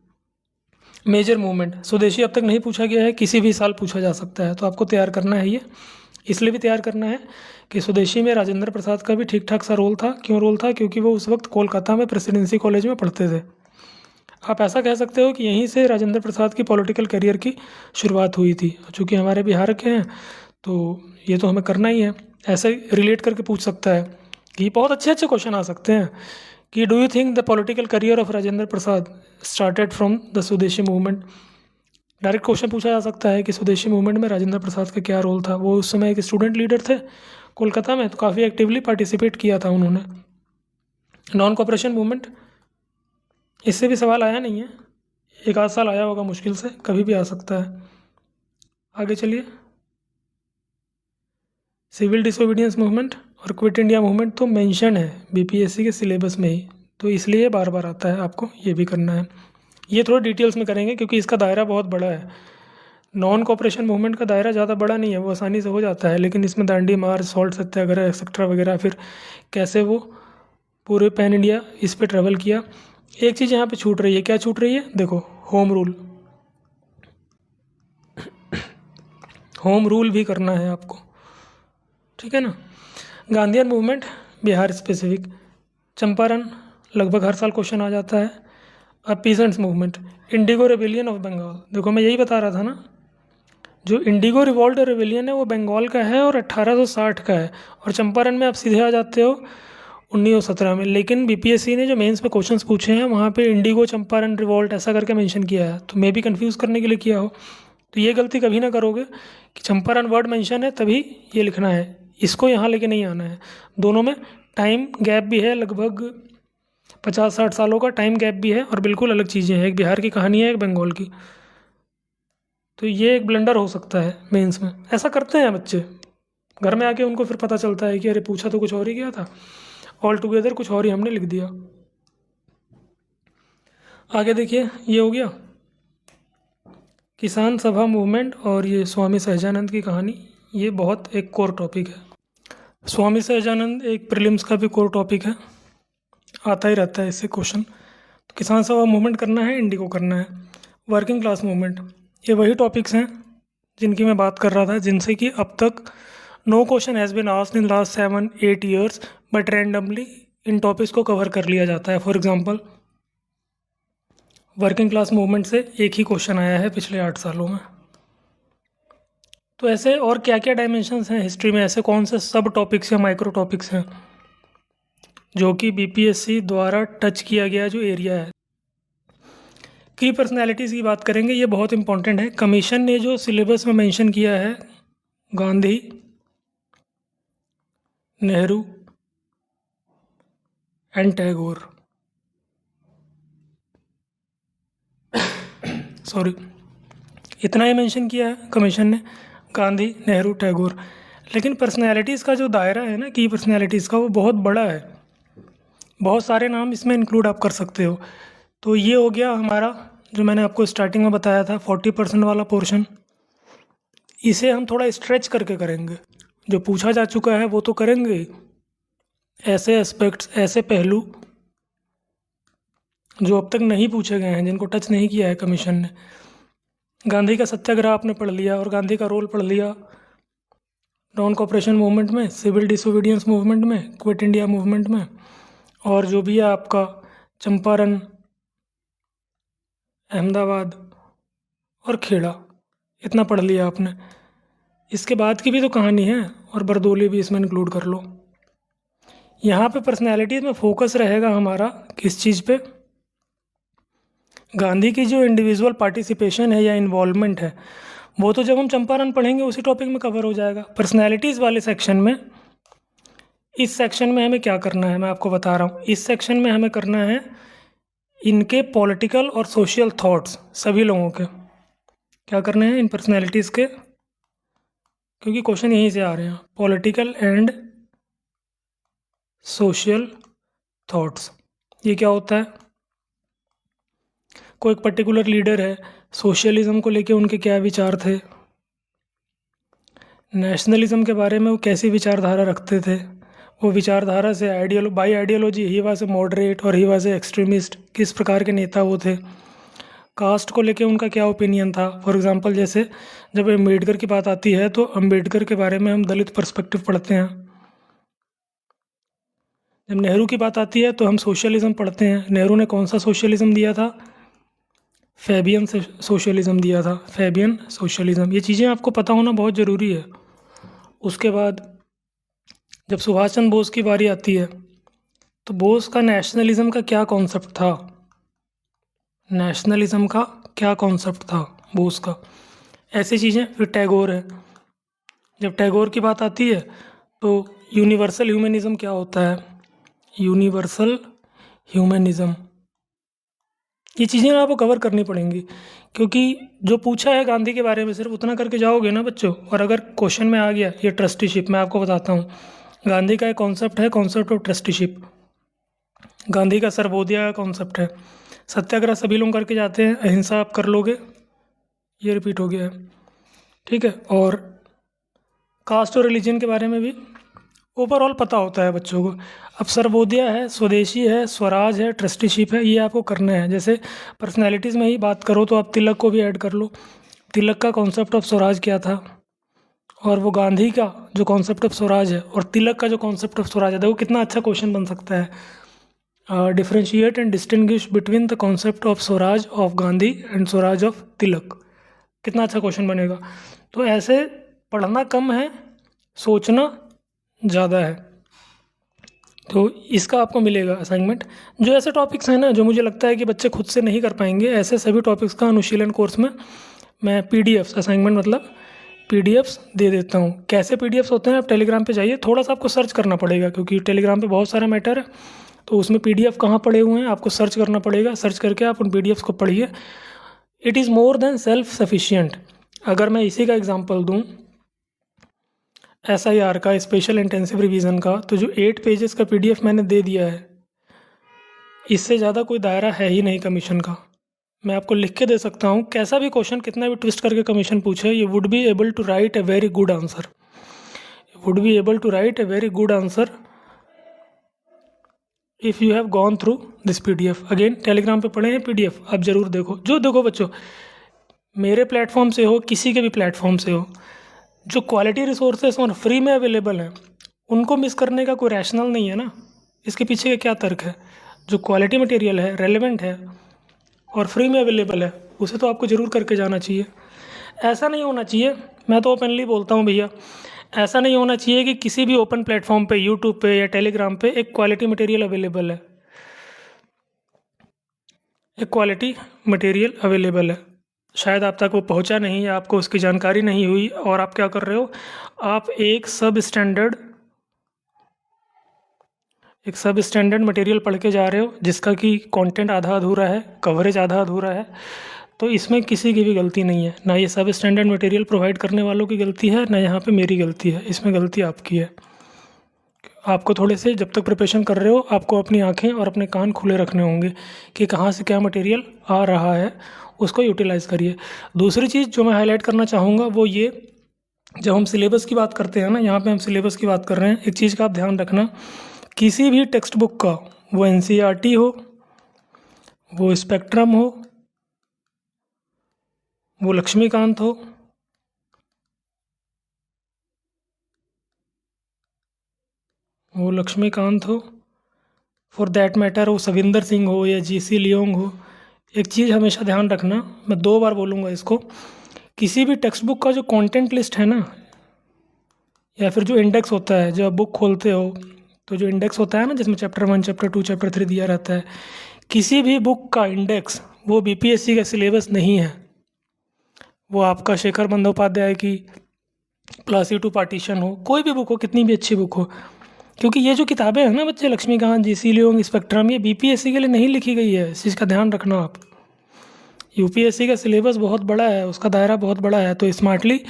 S1: मेजर मूवमेंट, स्वदेशी अब तक नहीं पूछा गया है, किसी भी साल पूछा जा सकता है, तो आपको तैयार करना है। ये इसलिए भी तैयार करना है कि स्वदेशी में राजेंद्र प्रसाद का भी ठीक ठाक सा रोल था। क्यों रोल था? क्योंकि वो उस वक्त कोलकाता में प्रेसिडेंसी कॉलेज में पढ़ते थे। आप ऐसा कह सकते हो कि यहीं से राजेंद्र प्रसाद की पॉलिटिकल करियर की शुरुआत हुई थी। चूँकि हमारे बिहार के हैं तो ये तो हमें करना ही है, ऐसे रिलेट करके पूछ सकता है कि बहुत अच्छे अच्छे क्वेश्चन आ सकते हैं कि do you think the political career of Rajendra Prasad started from the स्वदेशी मूवमेंट। डायरेक्ट क्वेश्चन पूछा जा सकता है कि स्वदेशी मूवमेंट में राजेंद्र प्रसाद का क्या रोल था। वो उस समय एक स्टूडेंट लीडर थे कोलकाता में, तो काफ़ी एक्टिवली पार्टिसिपेट किया था उन्होंने। नॉन कॉपरेशन मूवमेंट, इससे भी सवाल आया नहीं है, एक आध साल आया होगा मुश्किल से, कभी भी आ सकता है। आगे चलिए, सिविल डिसोबीडियंस मूवमेंट और क्विट इंडिया मूवमेंट तो मेंशन है बीपीएससी के सिलेबस में ही, तो इसलिए बार बार आता है, आपको ये भी करना है। ये थोड़ा डिटेल्स में करेंगे क्योंकि इसका दायरा बहुत बड़ा है। नॉन कॉपरेशन मूवमेंट का दायरा ज़्यादा बड़ा नहीं है, वो आसानी से हो जाता है, लेकिन इसमें दांडी मार्च, सॉल्ट सत्याग्रह एक्सेट्रा वगैरह, फिर कैसे वो पूरे पैन इंडिया इस पे ट्रेवल किया। एक चीज़ यहाँ पे छूट रही है, क्या छूट रही है? देखो, होम रूल, होम रूल भी करना है आपको, ठीक है ना। Gandhian movement Bihar specific, Champaran लगभग हर साल क्वेश्चन आ जाता है। अब peasants movement, indigo rebellion of Bengal, देखो मैं यही बता रहा था ना, जो इंडिगो रिवॉल्ट रेबिलियन है वो बंगाल का है और 1860 का है, और चंपारण में आप सीधे आ जाते हो 1917 में। लेकिन बीपीएससी ने जो मेंस पे क्वेश्चंस पूछे हैं वहाँ पे इंडिगो चंपारण रिवॉल्ट ऐसा करके मेंशन किया है, तो मे भी कंफ्यूज करने के लिए किया हो। तो ये गलती कभी ना करोगे कि चंपारण वर्ड मेंशन है तभी ये लिखना है, इसको यहाँ लेके नहीं आना है। दोनों में टाइम गैप भी है, लगभग 50-60 सालों का टाइम गैप भी है, और बिल्कुल अलग चीज़ें हैं, एक बिहार की कहानी है, एक बंगाल की। तो ये एक ब्लंडर हो सकता है मेंस में, ऐसा करते हैं बच्चे, घर में आके उनको फिर पता चलता है कि अरे पूछा तो कुछ और ही गया था, ऑल टुगेदर कुछ और ही हमने लिख दिया। आगे देखिए, ये हो गया किसान सभा मूवमेंट और ये स्वामी सहजानंद की कहानी, ये बहुत एक कोर टॉपिक है। स्वामी सहजानंद एक प्रीलिम्स का भी कोर टॉपिक है, आता ही रहता है इससे क्वेश्चन। तो किसान सभा मूवमेंट करना है, इंडिगो करना है। वर्किंग क्लास मूवमेंट, ये वही टॉपिक्स हैं जिनकी मैं बात कर रहा था, जिनसे कि अब तक no question has been asked in last 7-8 years, but randomly इन टॉपिक्स को कवर कर लिया जाता है। For example working class movement से एक ही क्वेश्चन आया है पिछले 8 सालों में। तो ऐसे और क्या क्या डायमेंशंस हैं हिस्ट्री में, ऐसे कौन से सब टॉपिक्स या माइक्रो टॉपिक्स हैं जो कि बीपीएससी द्वारा टच किया गया जो एरिया है। की पर्सनैलिटीज़ की बात करेंगे, ये बहुत इंपॉर्टेंट है। कमीशन ने जो सिलेबस में मेंशन किया है, गांधी, नेहरू एंड टैगोर, सॉरी, इतना ही मेंशन किया है कमीशन ने, गांधी, नेहरू, टैगोर। लेकिन पर्सनैलिटीज़ का जो दायरा है ना, की पर्सनैलिटीज़ का, वो बहुत बड़ा है। बहुत सारे नाम इसमें इंक्लूड आप कर सकते हो। तो ये हो गया हमारा जो मैंने आपको स्टार्टिंग में बताया था 40% वाला पोर्शन। इसे हम थोड़ा स्ट्रेच करके करेंगे। जो पूछा जा चुका है वो तो करेंगे ही, ऐसे एस्पेक्ट्स, ऐसे पहलू जो अब तक नहीं पूछे गए हैं, जिनको टच नहीं किया है कमीशन ने। गांधी का सत्याग्रह आपने पढ़ लिया और गांधी का रोल पढ़ लिया नॉन कॉपरेशन मूवमेंट में, सिविल डिसोबीडियंस मूवमेंट में, क्विट इंडिया मूवमेंट में, और जो भी है आपका चंपारण, अहमदाबाद और खेड़ा, इतना पढ़ लिया आपने। इसके बाद की भी तो कहानी है, और बरदोली भी इसमें इंक्लूड कर लो। यहाँ पे पर्सनैलिटीज़ में फोकस रहेगा हमारा किस चीज़ पे? गांधी की जो इंडिविजुअल पार्टिसिपेशन है या इन्वॉल्वमेंट है, वो तो जब हम चंपारण पढ़ेंगे उसी टॉपिक में कवर हो जाएगा। पर्सनैलिटीज़ वाले सेक्शन में, इस सेक्शन में हमें क्या करना है मैं आपको बता रहा हूँ। इस सेक्शन में हमें करना है इनके पॉलिटिकल और सोशल थॉट्स, सभी लोगों के क्या करने हैं इन पर्सनैलिटीज़ के, क्योंकि क्वेश्चन यहीं से आ रहे हैं, पॉलिटिकल एंड सोशल थॉट्स। ये क्या होता है? कोई एक पर्टिकुलर लीडर है, सोशलिज्म को लेके उनके क्या विचार थे, नेशनलिज्म के बारे में वो कैसी विचारधारा रखते थे, वो विचारधारा से by ideology he was a moderate और ही वाज ए एक्सट्रीमिस्ट, किस प्रकार के नेता वो थे। कास्ट को लेके उनका क्या ओपिनियन था। फॉर एग्जांपल जैसे जब अम्बेडकर की बात आती है तो अम्बेडकर के बारे में हम दलित पर्सपेक्टिव पढ़ते हैं। जब नेहरू की बात आती है तो हम सोशलिज्म पढ़ते हैं। नेहरू ने कौन सा सोशलिज्म दिया था? फैबियन सोशलिज्म दिया था, फैबियन सोशलिज्म। ये चीज़ें आपको पता होना बहुत ज़रूरी है। उसके बाद जब सुभाष चंद्र बोस की बारी आती है तो बोस का नेशनलिज्म का क्या कॉन्सेप्ट था, नेशनलिज्म का क्या कॉन्सेप्ट था बोस का, ऐसी चीज़ें। फिर टैगोर है, जब टैगोर की बात आती है तो यूनिवर्सल ह्यूमनिज़म क्या होता है, यूनिवर्सल ह्यूमनिज़म। ये चीज़ें आपको कवर करनी पड़ेंगी, क्योंकि जो पूछा है गांधी के बारे में सिर्फ उतना करके जाओगे ना बच्चों, और अगर क्वेश्चन में आ गया ये ट्रस्टीशिप, मैं आपको बताता हूँ, गांधी का एक कॉन्सेप्ट है, कॉन्सेप्ट ऑफ ट्रस्टीशिप। गांधी का सर्वोदय का कॉन्सेप्ट है। सत्याग्रह सभी लोग करके जाते हैं, अहिंसा आप कर लोगे, ये रिपीट हो गया है, ठीक है। और कास्ट और रिलीजन के बारे में भी ओवरऑल पता होता है बच्चों को। अब सर्वोदय है, स्वदेशी है, स्वराज है, ट्रस्टीशिप है, ये आपको करना है। जैसे पर्सनैलिटीज़ में ही बात करो तो आप तिलक को भी ऐड कर लो। तिलक का कॉन्सेप्ट ऑफ स्वराज क्या था, और वो गांधी का जो कॉन्सेप्ट ऑफ स्वराज है और तिलक का जो कॉन्सेप्ट ऑफ स्वराज है, देखो कितना अच्छा क्वेश्चन बन सकता है। Differentiate and distinguish between the concept of Swaraj of Gandhi and Swaraj of Tilak, कितना अच्छा क्वेश्चन बनेगा। तो ऐसे पढ़ना कम है, सोचना ज़्यादा है, तो इसका आपको मिलेगा असाइनमेंट। जो ऐसे टॉपिक्स हैं ना जो मुझे लगता है कि बच्चे खुद से नहीं कर पाएंगे, ऐसे सभी टॉपिक्स का अनुशीलन कोर्स में मैं पीडीएफ्स, असाइनमेंट मतलब पीडीएफ्स दे देता हूँ। कैसे पीडीएफ्स होते हैं, आप टेलीग्राम पे जाइए, थोड़ा सा आपको सर्च करना पड़ेगा क्योंकि टेलीग्राम पे बहुत सारा मैटर है, तो उसमें पीडीएफ कहाँ पड़े हुए हैं आपको सर्च करना पड़ेगा। सर्च करके आप उन पीडीएफ्स को पढ़िए। It is more than self sufficient. अगर मैं इसी का एग्जांपल दूं, SIR का, स्पेशल इंटेंसिव रिवीजन का, तो जो 8 पेजेस का पीडीएफ मैंने दे दिया है, इससे ज़्यादा कोई दायरा है ही नहीं कमीशन का। मैं आपको लिख के दे सकता हूँ, कैसा भी क्वेश्चन कितना भी ट्विस्ट करके कमीशन पूछे, you would be able to write a very good answer, would be able to write a very good answer if you have gone through this PDF. Again Telegram पे पढ़े हैं PDF, आप ज़रूर देखो। जो देखो बच्चों, मेरे प्लेटफॉर्म से हो, किसी के भी प्लेटफॉर्म से हो, जो क्वालिटी रिसोर्सेस और फ्री में अवेलेबल हैं उनको मिस करने का कोई रैशनल नहीं है ना। इसके पीछे का क्या तर्क है? जो क्वालिटी मटेरियल है, रेलेवेंट है, और फ्री में अवेलेबल है, उसे तो आपको ज़रूर करके जाना चाहिए। ऐसा नहीं होना चाहिए, मैं तो ओपनली बोलता हूँ भैया, ऐसा नहीं होना चाहिए कि किसी भी ओपन प्लेटफॉर्म पे, यूट्यूब पे या टेलीग्राम पे एक क्वालिटी मटेरियल अवेलेबल है, एक क्वालिटी मटेरियल अवेलेबल है, शायद आप तक वो पहुंचा नहीं या आपको उसकी जानकारी नहीं हुई, और आप क्या कर रहे हो, आप एक सब स्टैंडर्ड मटेरियल पढ़ के जा रहे हो जिसका कि कंटेंट आधा अधूरा है, कवरेज आधा अधूरा है। तो इसमें किसी की भी गलती नहीं है, ना ये सब स्टैंडर्ड मटेरियल प्रोवाइड करने वालों की गलती है, ना यहाँ पे मेरी गलती है, इसमें गलती आपकी है। आपको थोड़े से, जब तक प्रिपरेशन कर रहे हो, आपको अपनी आँखें और अपने कान खुले रखने होंगे कि कहाँ से क्या मटेरियल आ रहा है, उसको यूटिलाइज़ करिए। दूसरी चीज़ जो मैं हाईलाइट करना चाहूँगा वो ये, जब हम सिलेबस की बात करते हैं ना, यहाँ पे हम सिलेबस की बात कर रहे हैं, एक चीज़ का आप ध्यान रखना, किसी भी टेक्स्ट बुक का, वो एनसीईआरटी हो, वो स्पेक्ट्रम हो, वो लक्ष्मीकांत हो, फॉर दैट मैटर वो सविंदर सिंह हो या जीसी लियोंग हो, एक चीज़ हमेशा ध्यान रखना, मैं 2 बार बोलूँगा इसको, किसी भी टेक्स्ट बुक का जो कंटेंट लिस्ट है ना, या फिर जो इंडेक्स होता है, जब बुक खोलते हो तो जो इंडेक्स होता है ना, जिसमें चैप्टर 1, चैप्टर 2, चैप्टर 3 दिया रहता है, किसी भी बुक का इंडेक्स वो बीपीएससी का सिलेबस नहीं है। वो आपका शेखर बंदोपाध्याय की प्लासी 2 पार्टीशन हो, कोई भी बुक हो, कितनी भी अच्छी बुक हो, क्योंकि ये जो किताबें हैं ना बच्चे, लक्ष्मीकांत, जीसी लियोंग, स्पेक्ट्रम, ये बीपीएससी के लिए नहीं लिखी गई है, इस चीज़ का ध्यान रखना आप। यूपीएससी का सिलेबस बहुत बड़ा है, उसका दायरा बहुत बड़ा है, तो स्मार्टली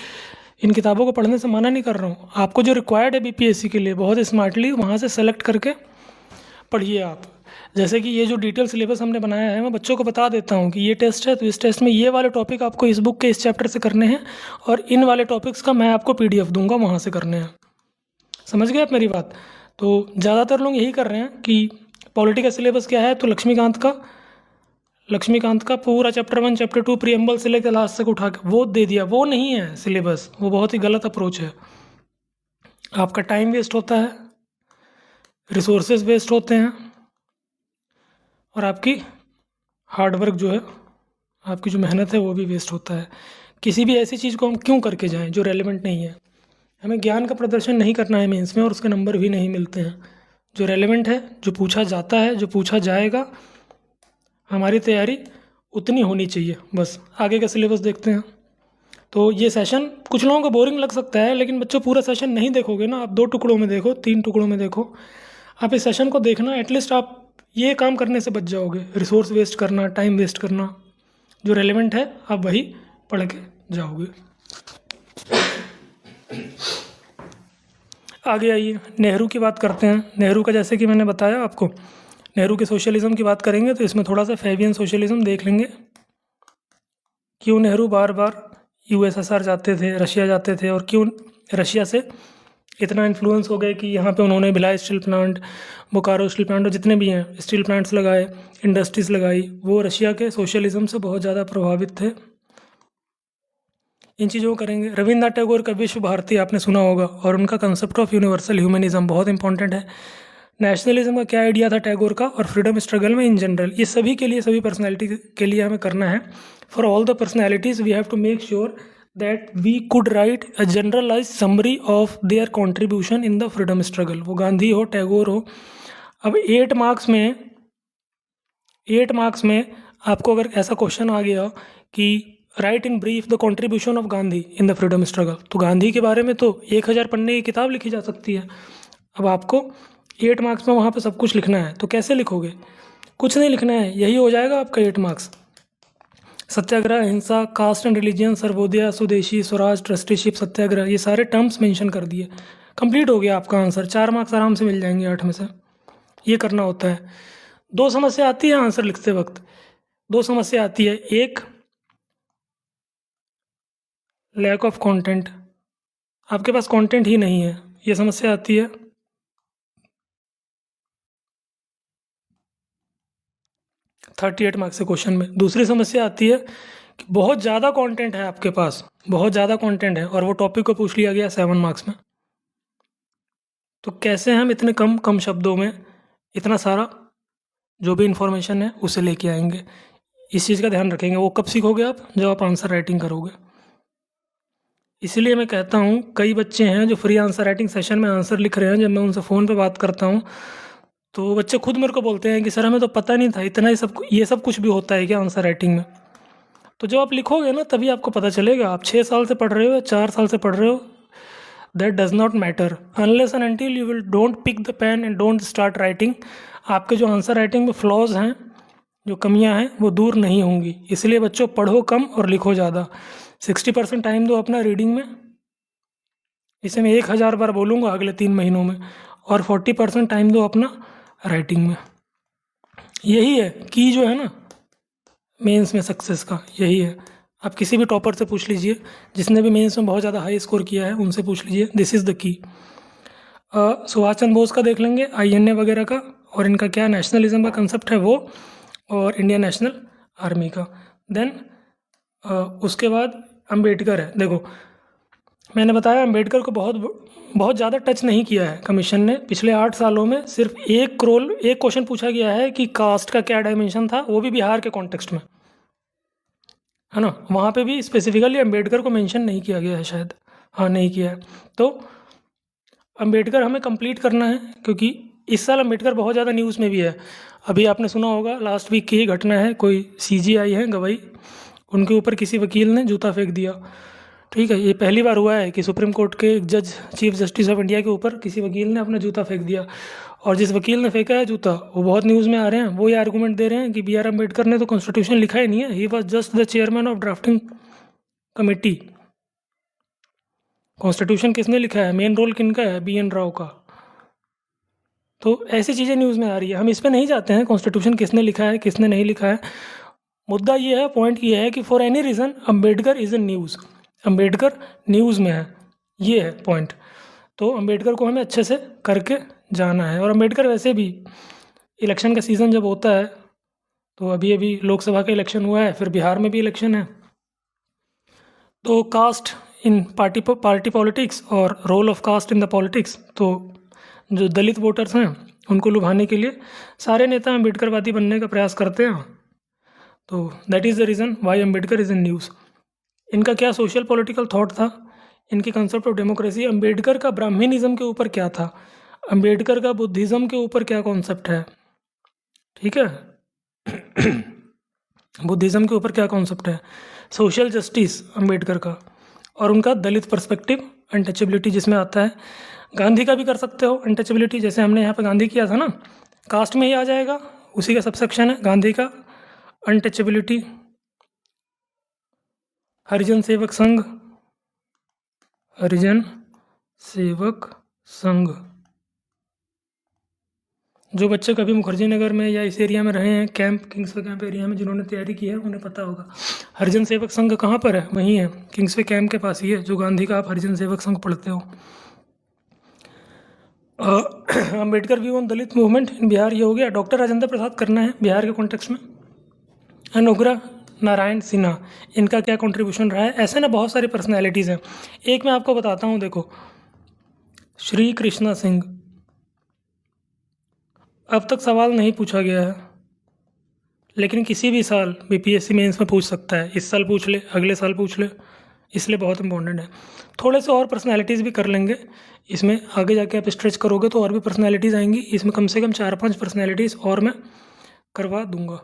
S1: इन किताबों को पढ़ने से मना नहीं कर रहा हूँ, आपको जो रिक्वायर्ड है बीपीएससी के लिए, बहुत स्मार्टली वहाँ से सेलेक्ट करके पढ़िए आप। जैसे कि ये जो डिटेल सिलेबस हमने बनाया है, मैं बच्चों को बता देता हूँ कि ये टेस्ट है, तो इस टेस्ट में ये वाले टॉपिक आपको इस बुक के इस चैप्टर से करने हैं, और इन वाले टॉपिक्स का मैं आपको पीडीएफ दूंगा, वहाँ से करने हैं। समझ गए आप मेरी बात? तो ज़्यादातर लोग यही कर रहे हैं कि पॉलिटी का सिलेबस क्या है, तो लक्ष्मीकांत का पूरा चैप्टर 1, चैप्टर 2 प्रीएम्बल से लेकर लास्ट तक उठा के वो दे दिया। वो नहीं है सिलेबस, वो बहुत ही गलत अप्रोच है। आपका टाइम वेस्ट होता है, रिसोर्सेज वेस्ट होते हैं, और आपकी हार्डवर्क जो है, आपकी जो मेहनत है, वो भी वेस्ट होता है। किसी भी ऐसी चीज़ को हम क्यों करके जाएं जो रेलेवेंट नहीं है? हमें ज्ञान का प्रदर्शन नहीं करना है मेंस में, और उसके नंबर भी नहीं मिलते हैं। जो रेलेवेंट है, जो पूछा जाता है, जो पूछा जाएगा, हमारी तैयारी उतनी होनी चाहिए। बस आगे का सिलेबस देखते हैं। तो ये सेशन कुछ लोगों को बोरिंग लग सकता है, लेकिन बच्चों पूरा सेशन नहीं देखोगे ना, आप 2 टुकड़ों में देखो, 3 टुकड़ों में देखो। आप इस सेशन को देखना, एटलीस्ट आप ये काम करने से बच जाओगे, रिसोर्स वेस्ट करना, टाइम वेस्ट करना। जो रेलेवेंट है आप वही पढ़ के जाओगे। आगे आइए, नेहरू की बात करते हैं। नेहरू का, जैसे कि मैंने बताया आपको, नेहरू के सोशलिज़म की बात करेंगे तो इसमें थोड़ा सा फैबियन सोशलिज़म देख लेंगे। क्यों नेहरू बार बार यूएसएसआर जाते थे, रशिया जाते थे, और क्यों रशिया से इतना इन्फ्लुएंस हो गए कि यहाँ पे उन्होंने Bhilai steel plant, Bokaro steel plant, और जितने भी हैं स्टील प्लांट्स लगाए, इंडस्ट्रीज़ लगाई, वो रशिया के सोशलिज़म से बहुत ज़्यादा प्रभावित थे। इन चीज़ों को करेंगे। रविन्द्रनाथ टैगोर का विश्व भारती आपने सुना होगा, और उनका कंसेप्ट ऑफ यूनिवर्सल ह्यूमनिज्म बहुत इंपॉर्टेंट है। नेशनलिज्म का क्या आइडिया था टैगोर का, और फ्रीडम स्ट्रगल में इन जनरल, ये सभी के लिए, सभी पर्सनैलिटी के लिए हमें करना है। For all the personalities we have to make sure that we could write a generalize summary of their contribution in the freedom struggle. वो गांधी हो, टैगोर हो। अब 8 मार्क्स में आपको अगर ऐसा क्वेश्चन आ गया कि right in brief the contribution of Gandhi in the freedom struggle, तो गांधी के बारे में तो 1000 पन्ने की किताब लिखी जा सकती है। अब आपको 8 मार्क्स में वहाँ पे सब कुछ लिखना है, तो कैसे लिखोगे? कुछ नहीं लिखना है, यही हो जाएगा आपका 8 मार्क्स। सत्याग्रह, अहिंसा, कास्ट एंड रिलीजियन, सर्वोदय, स्वदेशी, स्वराज, ट्रस्टीशिप, सत्याग्रह, ये सारे टर्म्स मेंशन कर दिए, कंप्लीट हो गया आपका आंसर। 4 मार्क्स आराम से मिल जाएंगे 8 में से। ये करना होता है। 2 समस्या आती है आंसर लिखते वक्त, 2 समस्या आती है। एक, लैक ऑफ कंटेंट, आपके पास कंटेंट ही नहीं है, ये समस्या आती है। 38 मार्क्स के क्वेश्चन में। दूसरी समस्या आती है कि बहुत ज़्यादा कंटेंट है आपके पास, बहुत ज़्यादा कंटेंट है, और वो टॉपिक को पूछ लिया गया 7 मार्क्स में। तो कैसे हम इतने कम शब्दों में इतना सारा जो भी इंफॉर्मेशन है उसे लेके आएंगे? इस चीज़ का ध्यान रखेंगे। वो कब सीखोगे आप? जब आप आंसर राइटिंग करोगे। इसीलिए मैं कहता हूँ, कई बच्चे हैं जो फ्री आंसर राइटिंग सेशन में आंसर लिख रहे हैं, जब मैं उनसे फ़ोन पे बात करता हूँ तो वो बच्चे खुद मेरे को बोलते हैं कि सर हमें तो पता नहीं था इतना ही सब, ये सब कुछ भी होता है क्या आंसर राइटिंग में। तो जब आप लिखोगे ना तभी आपको पता चलेगा। आप 6 साल से पढ़ रहे हो या 4 साल से पढ़ रहे हो, that does not matter unless and until you will don't pick the pen and don't start writing. आपके जो आंसर राइटिंग में फ्लॉज हैं, जो कमियां हैं, वो दूर नहीं होंगी। इसलिए बच्चों, पढ़ो कम और लिखो ज़्यादा। 60% टाइम दो अपना रीडिंग में, इसे मैं 1000 बार बोलूँगा अगले 3 महीनों में, और 40% टाइम दो अपना राइटिंग में। यही है की जो है ना मेंस में सक्सेस का, यही है। आप किसी भी टॉपर से पूछ लीजिए, जिसने भी मेंस में बहुत ज़्यादा हाई स्कोर किया है, उनसे पूछ लीजिए, this is the key. Subhash Chandra Bose का देख लेंगे, INA वगैरह का, और इनका क्या नेशनलिज्म का कंसेप्ट है वो, और इंडियन नेशनल आर्मी का। देन उसके बाद अंबेडकर है। देखो, मैंने बताया अंबेडकर को बहुत ज़्यादा टच नहीं किया है कमीशन ने। पिछले 8 सालों में सिर्फ एक क्वेश्चन पूछा गया है कि कास्ट का क्या डायमेंशन था, वो भी बिहार के कॉन्टेक्स्ट में, है ना। वहाँ पे भी स्पेसिफिकली अंबेडकर को मेंशन नहीं किया गया है शायद, हाँ नहीं किया है। तो अंबेडकर हमें कंप्लीट करना है, क्योंकि इस साल अंबेडकर बहुत ज़्यादा न्यूज़ में भी है। अभी आपने सुना होगा, लास्ट वीक की ही घटना है, कोई CGI है गवाही, उनके ऊपर किसी वकील ने जूता फेंक दिया। ठीक है, ये पहली बार हुआ है कि सुप्रीम कोर्ट के जज, चीफ जस्टिस ऑफ इंडिया के ऊपर किसी वकील ने अपना जूता फेंक दिया। और जिस वकील ने फेंका है जूता, वो बहुत न्यूज़ में आ रहे हैं। वो ये आर्गूमेंट दे रहे हैं कि BR अम्बेडकर ने तो कॉन्स्टिट्यूशन लिखा ही नहीं है, he was just the chairman of drafting committee. Constitution किसने लिखा है, मेन रोल किनका है, BN राव का। तो ऐसी चीज़ें न्यूज़ में आ रही है। हम इस पर नहीं जाते हैं कॉन्स्टिट्यूशन किसने लिखा है किसने नहीं लिखा है। मुद्दा ये है, पॉइंट ये है कि for any reason Ambedkar is in news, Ambedkar news में है, ये है पॉइंट। तो अम्बेडकर को हमें अच्छे से करके जाना है। और अम्बेडकर वैसे भी, इलेक्शन का सीज़न जब होता है, तो अभी लोकसभा का इलेक्शन हुआ है, फिर बिहार में भी इलेक्शन है, तो कास्ट इन पार्टी पॉलिटिक्स और role of caste in the politics, तो जो दलित वोटर्स हैं उनको लुभाने के लिए सारे नेता अम्बेडकरवादी बनने का प्रयास करते हैं। तो that is the reason why Ambedkar is in news. इनका क्या सोशल पॉलिटिकल थॉट था, इनके कंसेप्ट ऑफ डेमोक्रेसी, अम्बेडकर का ब्राह्मणिज्म के ऊपर क्या था, अम्बेडकर का बुद्धिज़्म के ऊपर क्या कॉन्सेप्ट है, ठीक है। बुद्धिज़्म के ऊपर क्या कॉन्सेप्ट है, सोशल जस्टिस अम्बेडकर का, और उनका दलित पर्सपेक्टिव, अनटचेबिलिटी जिसमें आता है। गांधी का भी कर सकते हो अनटचेबिलिटी, जैसे हमने यहाँ पे गांधी किया था ना, कास्ट में ही आ जाएगा, उसी का सबसेक्शन है गांधी का, अनटचेबिलिटी। हरिजन सेवक संघ, हरिजन सेवक संघ, जो बच्चे कभी मुखर्जी नगर में या इस एरिया में रहे हैं, कैंप, किंग्सवे कैंप एरिया में, जिन्होंने तैयारी की है उन्हें पता होगा हरिजन सेवक संघ कहाँ पर है, वहीं है, किंग्सवे कैंप के पास ही है, जो गांधी का आप हरिजन सेवक संघ पढ़ते हो। Ambedkar view on Dalit movement in Bihar, ये हो गया। डॉक्टर राजेंद्र प्रसाद करना है बिहार के कॉन्टेक्स्ट में। अनुग्रह नारायण सिन्हा, इनका क्या कंट्रीब्यूशन रहा है। ऐसे ना बहुत सारी पर्सनैलिटीज़ हैं, एक मैं आपको बताता हूँ। देखो, श्री कृष्णा सिंह, अब तक सवाल नहीं पूछा गया है, लेकिन किसी भी साल BPSC मेंस में पूछ सकता है। इस साल पूछ ले, अगले साल पूछ ले, इसलिए बहुत इंपॉर्टेंट है। थोड़े से और पर्सनैलिटीज़ भी कर लेंगे इसमें, आगे जाके आप स्ट्रेच करोगे तो और भी पर्सनैलिटीज़ आएंगी। इसमें कम से कम 4-5 पर्सनैलिटीज़ और मैं करवा दूंगा।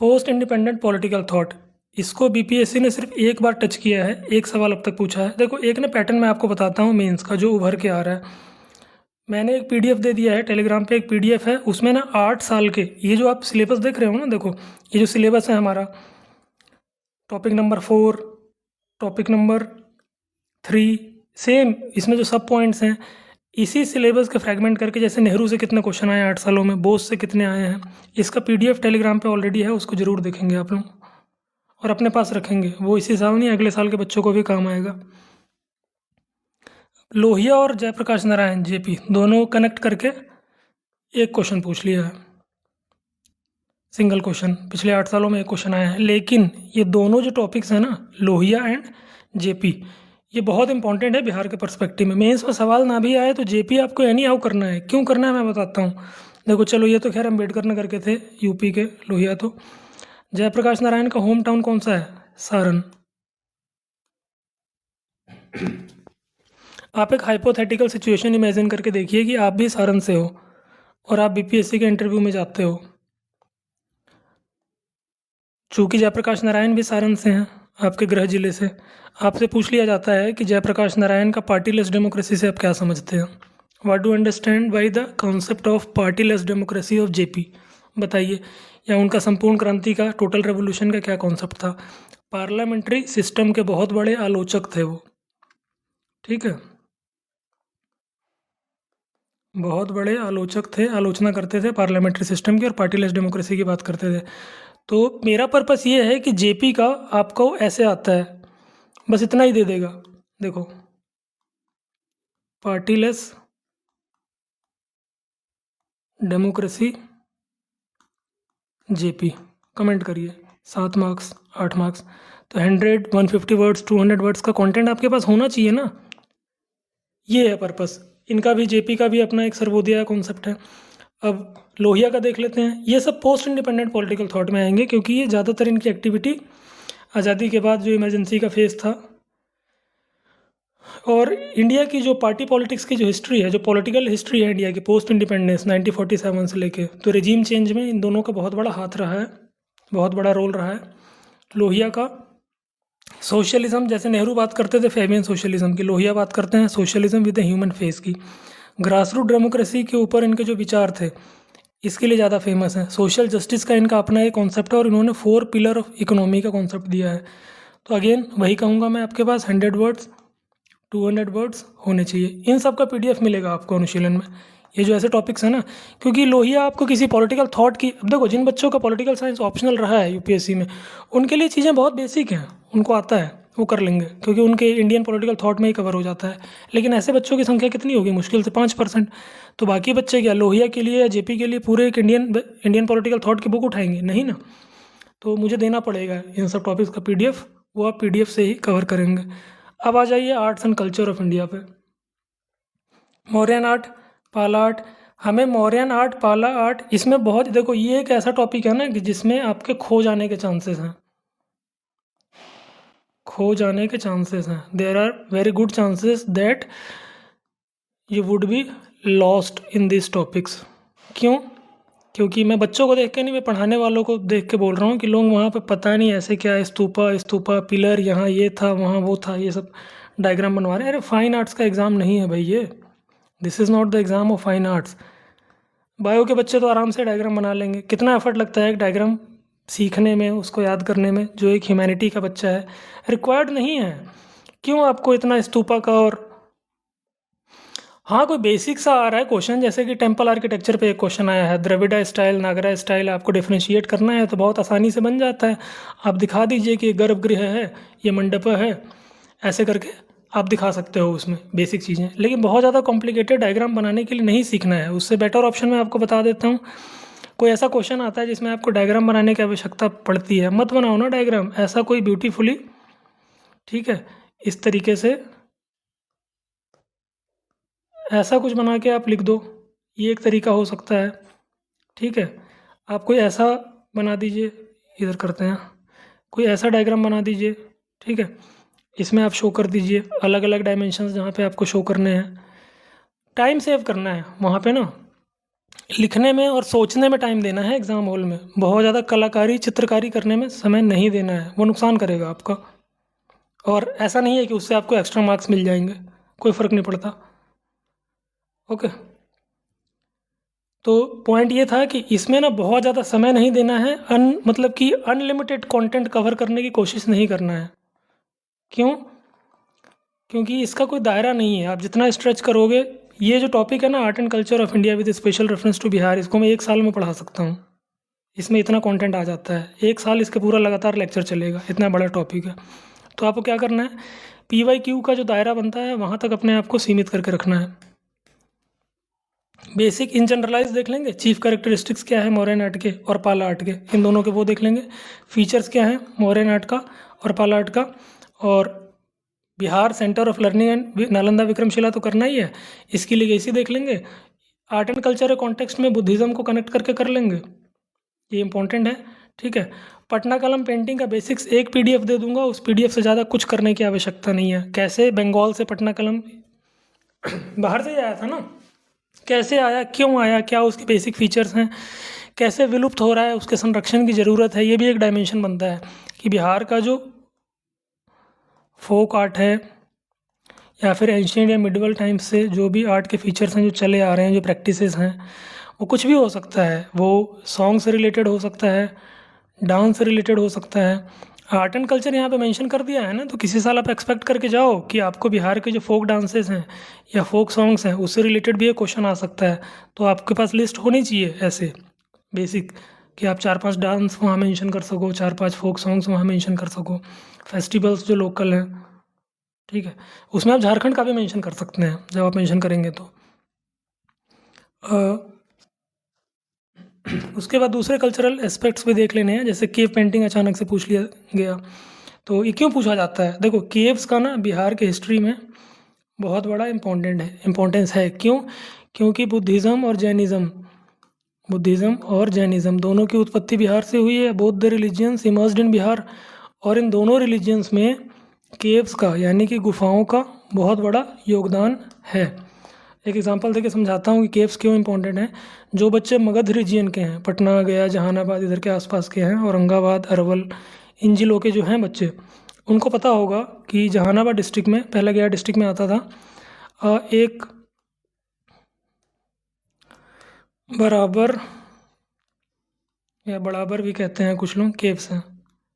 S1: पोस्ट इंडिपेंडेंट पॉलिटिकल थॉट, इसको BPSC ने सिर्फ एक बार टच किया है, एक सवाल अब तक पूछा है। देखो, एक ना पैटर्न मैं आपको बताता हूँ मेंस का जो उभर के आ रहा है। मैंने एक PDF दे दिया है टेलीग्राम पे, एक PDF है, उसमें ना 8 साल के, ये जो आप सिलेबस देख रहे हो ना, देखो ये जो सिलेबस है हमारा, topic number 4, topic number 3, same इसमें जो सब पॉइंट्स हैं, इसी सिलेबस के फ्रैगमेंट करके, जैसे नेहरू से कितने क्वेश्चन आए 8 सालों में, बोस से कितने आए हैं, इसका PDF टेलीग्राम पे ऑलरेडी है, उसको ज़रूर देखेंगे आप लोग और अपने पास रखेंगे। वो इसी साल नहीं, अगले साल के बच्चों को भी काम आएगा। लोहिया और जयप्रकाश नारायण JP, दोनों कनेक्ट करके एक क्वेश्चन पूछ लिया है, सिंगल क्वेश्चन, पिछले 8 सालों में एक क्वेश्चन आया है। लेकिन ये दोनों जो टॉपिक्स हैं ना, लोहिया एंड JP, ये बहुत इंपॉर्टेंट है बिहार के पर्सपेक्टिव में। मेंस में सवाल ना भी आए तो JP आपको एनी हाउ करना है। क्यों करना है मैं बताता हूँ। देखो चलो, ये तो खैर अम्बेडकर नगर के थे, यूपी के लोहिया। तो जयप्रकाश नारायण का होम टाउन कौन सा है? सारण। आप एक हाइपोथेटिकल सिचुएशन इमेजिन करके देखिए कि आप भी सारण से हो और आप बीपीएससी के इंटरव्यू में जाते हो। चूँकि जयप्रकाश नारायण भी सारण से हैं, आपके गृह जिले से, आपसे पूछ लिया जाता है कि जयप्रकाश नारायण का पार्टीलेस डेमोक्रेसी से आप क्या समझते हैं? What do understand by the concept of partyless democracy of JP? बताइए। या उनका संपूर्ण क्रांति का, टोटल रेवोल्यूशन का क्या कॉन्सेप्ट था? पार्लियामेंट्री सिस्टम के बहुत बड़े आलोचक थे वो, ठीक है, बहुत बड़े आलोचक थे, आलोचना करते थे पार्लियामेंट्री सिस्टम की और पार्टीलेस डेमोक्रेसी की बात करते थे। तो मेरा पर्पस ये है कि जेपी का आपको ऐसे आता है, बस इतना ही दे देगा। देखो, पार्टीलेस डेमोक्रेसी जेपी, कमेंट करिए। 7 मार्क्स, 8 मार्क्स, तो 100, 150 वर्ड्स, 200 वर्ड्स का कंटेंट आपके पास होना चाहिए ना। ये है पर्पस इनका भी, जेपी का भी अपना एक सर्वोदय कॉन्सेप्ट है। अब लोहिया का देख लेते हैं। ये सब पोस्ट इंडिपेंडेंट पॉलिटिकल थॉट में आएंगे, क्योंकि ये ज़्यादातर इनकी एक्टिविटी आज़ादी के बाद जो इमरजेंसी का फेज़ था और इंडिया की जो पार्टी पॉलिटिक्स की जो हिस्ट्री है, जो पॉलिटिकल हिस्ट्री है इंडिया की पोस्ट इंडिपेंडेंस 1947 से लेके, तो रिजीम चेंज में इन दोनों का बहुत बड़ा हाथ रहा है, बहुत बड़ा रोल रहा है। लोहिया का सोशलिज्म, जैसे नेहरू बात करते थे फेबियन सोशलिज्म की, लोहिया बात करते हैं socialism with a human face की। ग्रास रूट डेमोक्रेसी के ऊपर इनके जो विचार थे, इसके लिए ज़्यादा फेमस है। सोशल जस्टिस का इनका अपना एक कॉन्सेप्ट है और इन्होंने 4 पिलर ऑफ इकोनॉमी का कॉन्सेप्ट दिया है। तो अगेन वही कहूँगा मैं, आपके पास 100 वर्ड्स, 200 वर्ड्स होने चाहिए। इन सब का पीडीएफ मिलेगा आपको अनुशीलन में, ये जो ऐसे टॉपिक्स हैं ना, क्योंकि लोहिया आपको किसी पॉलिटिकल थॉट की, अब देखो जिन बच्चों का पॉलिटिकल साइंस ऑप्शनल रहा है यूपीएससी में, उनके लिए चीज़ें बहुत बेसिक हैं, उनको आता है, वो कर लेंगे, क्योंकि उनके इंडियन पॉलिटिकल थॉट में ही कवर हो जाता है। लेकिन ऐसे बच्चों की संख्या कितनी होगी? मुश्किल से 5%। तो बाकी बच्चे क्या लोहिया के लिए या जेपी के लिए पूरे एक इंडियन पॉलिटिकल थॉट की बुक उठाएंगे? नहीं ना। तो मुझे देना पड़ेगा इन सब टॉपिक्स का पीडीएफ, वो आप पीडीएफ से ही कवर करेंगे। अब आ जाइए arts and culture of India पे। मौर्यन आर्ट, पाला आर्ट। हमें मौर्यन आर्ट, पाला आर्ट, इसमें बहुत, देखो ये एक ऐसा टॉपिक है ना कि जिसमें आपके खो जाने के चांसेस हैं, खो जाने के चांसेस हैं। There are very good chances that you would be lost in this topics. क्यों? क्योंकि मैं बच्चों को देख के नहीं, मैं पढ़ाने वालों को देख के बोल रहा हूँ कि लोग वहाँ पे पता नहीं ऐसे क्या, स्तूपा स्तूपा, पिलर, यहाँ ये था, वहाँ वो था, ये सब डायग्राम बनवा रहे हैं। अरे फाइन आर्ट्स का एग्ज़ाम नहीं है भाई ये, this is not the exam of fine arts. Bio के बच्चे तो आराम से डायग्राम बना लेंगे। कितना एफर्ट लगता है एक डायग्राम सीखने में, उसको याद करने में, जो एक ह्यूमैनिटी का बच्चा है, रिक्वायर्ड नहीं है। क्यों आपको इतना स्तूपा का? और हाँ, कोई बेसिक सा आ रहा है क्वेश्चन, जैसे कि टेम्पल आर्किटेक्चर पे एक क्वेश्चन आया है, द्रविड़ा स्टाइल, नागरा स्टाइल, आपको डिफ्रेंशिएट करना है तो बहुत आसानी से बन जाता है। आप दिखा दीजिए कि ये गर्भगृह है, ये मंडप है, ऐसे करके आप दिखा सकते हो उसमें बेसिक चीज़ें। लेकिन बहुत ज़्यादा कॉम्प्लिकेटेड डायग्राम बनाने के लिए नहीं सीखना है, उससे बेटर ऑप्शन मैं आपको बता देता हूँ। कोई ऐसा क्वेश्चन आता है जिसमें आपको डायग्राम बनाने की आवश्यकता पड़ती है, मत बनाओ ना डायग्राम, ऐसा कोई ब्यूटीफुली, ठीक है, इस तरीके से ऐसा कुछ बना के आप लिख दो, ये एक तरीका हो सकता है, ठीक है। आप कोई ऐसा बना दीजिए, इधर करते हैं, कोई ऐसा डायग्राम बना दीजिए, ठीक है, इसमें आप शो कर दीजिए अलग अलग डायमेंशंस जहाँ पे आपको शो करने हैं। टाइम सेव करना है वहाँ पे ना, लिखने में और सोचने में टाइम देना है एग्ज़ाम हॉल में। बहुत ज़्यादा कलाकारी, चित्रकारी करने में समय नहीं देना है, वो नुकसान करेगा आपका। और ऐसा नहीं है कि उससे आपको एक्स्ट्रा मार्क्स मिल जाएंगे, कोई फ़र्क नहीं पड़ता। ओके, तो पॉइंट ये था कि इसमें ना बहुत ज़्यादा समय नहीं देना है, मतलब कि अनलिमिटेड कंटेंट कवर करने की कोशिश नहीं करना है। क्यों? क्योंकि इसका कोई दायरा नहीं है, आप जितना स्ट्रेच करोगे, ये जो टॉपिक है ना art and culture of India with special reference to Bihar, इसको मैं 1 साल में पढ़ा सकता हूँ। इसमें इतना कंटेंट आ जाता है, 1 साल इसके पूरा लगातार लेक्चर चलेगा, इतना बड़ा टॉपिक है। तो आपको क्या करना है, PYQ का जो दायरा बनता है वहाँ तक अपने आप को सीमित करके रखना है। बेसिक इन जनरलाइज देख लेंगे, चीफ कैरेक्टरिस्टिक्स क्या है मौर्यन आर्ट के और पाला आर्ट के, इन दोनों के वो देख लेंगे। फीचर्स क्या हैं मौर्यन आर्ट का और पाला आर्ट का, और Bihar centre of learning and Nalanda Vikramshila तो करना ही है, इसकी लीगेसी देख लेंगे। आर्ट एंड कल्चर कॉन्टेक्स्ट में बुद्धिज़्म को कनेक्ट करके कर लेंगे, ये इंपॉर्टेंट है। ठीक है, पटना कलम पेंटिंग का बेसिक्स एक पीडीएफ दे दूंगा, उस पीडीएफ से ज़्यादा कुछ करने की आवश्यकता नहीं है। कैसे बंगाल से पटना कलम बाहर से ही आया था ना, कैसे आया, क्यों आया, क्या उसके बेसिक फीचर्स हैं, कैसे विलुप्त हो रहा है, उसके संरक्षण की ज़रूरत है, ये भी एक डायमेंशन बनता है कि बिहार का जो फोक आर्ट है या फिर एंशियंट या मिडिवल टाइम्स से जो भी आर्ट के फीचर्स हैं जो चले आ रहे हैं, जो प्रैक्टिसेस हैं, वो कुछ भी हो सकता है। वो सॉन्ग से रिलेटेड हो सकता है, डांस से रिलेटेड हो सकता है। आर्ट एंड कल्चर यहाँ पे मेंशन कर दिया है ना, तो किसी साल आप एक्सपेक्ट करके जाओ कि आपको बिहार के जो फोक डांसेस हैं या फोक सॉन्ग्स हैं उससे रिलेटेड भी एक क्वेश्चन आ सकता है। तो आपके पास लिस्ट होनी चाहिए ऐसे बेसिक कि आप 4-5 डांस वहाँ मेंशन कर सको, 4-5 फोक सॉन्ग्स वहाँ मेंशन कर सको, फेस्टिवल्स जो लोकल हैं। ठीक है, उसमें आप झारखंड का भी मेंशन कर सकते हैं जब आप मेंशन करेंगे तो। उसके बाद दूसरे कल्चरल एस्पेक्ट्स भी देख लेने हैं, जैसे केव पेंटिंग अचानक से पूछ लिया गया, तो ये क्यों पूछा जाता है? देखो, केव्स का ना बिहार के हिस्ट्री में बहुत बड़ा इम्पोर्टेंस है। क्यों? क्योंकि बुद्धिज़्म और जैनिज़्म दोनों की उत्पत्ति बिहार से हुई है। बोथ द रिलीजियंस इमर्ज्ड इन बिहार, और इन दोनों रिलीजियंस में केव्स का यानी कि गुफाओं का बहुत बड़ा योगदान है। एक एग्जांपल देके समझाता हूँ कि केव्स क्यों इंपॉर्टेंट हैं। जो बच्चे मगध रीजियन के हैं, पटना, गया, जहानाबाद इधर के आसपास के हैं, औरंगाबाद, अरवल, इन जिलों के जो हैं बच्चे, उनको पता होगा कि जहानाबाद डिस्ट्रिक्ट में, पहले गया डिस्ट्रिक्ट में आता था, एक बराबर या बराबर भी कहते हैं कुछ लोग, केव्स हैं।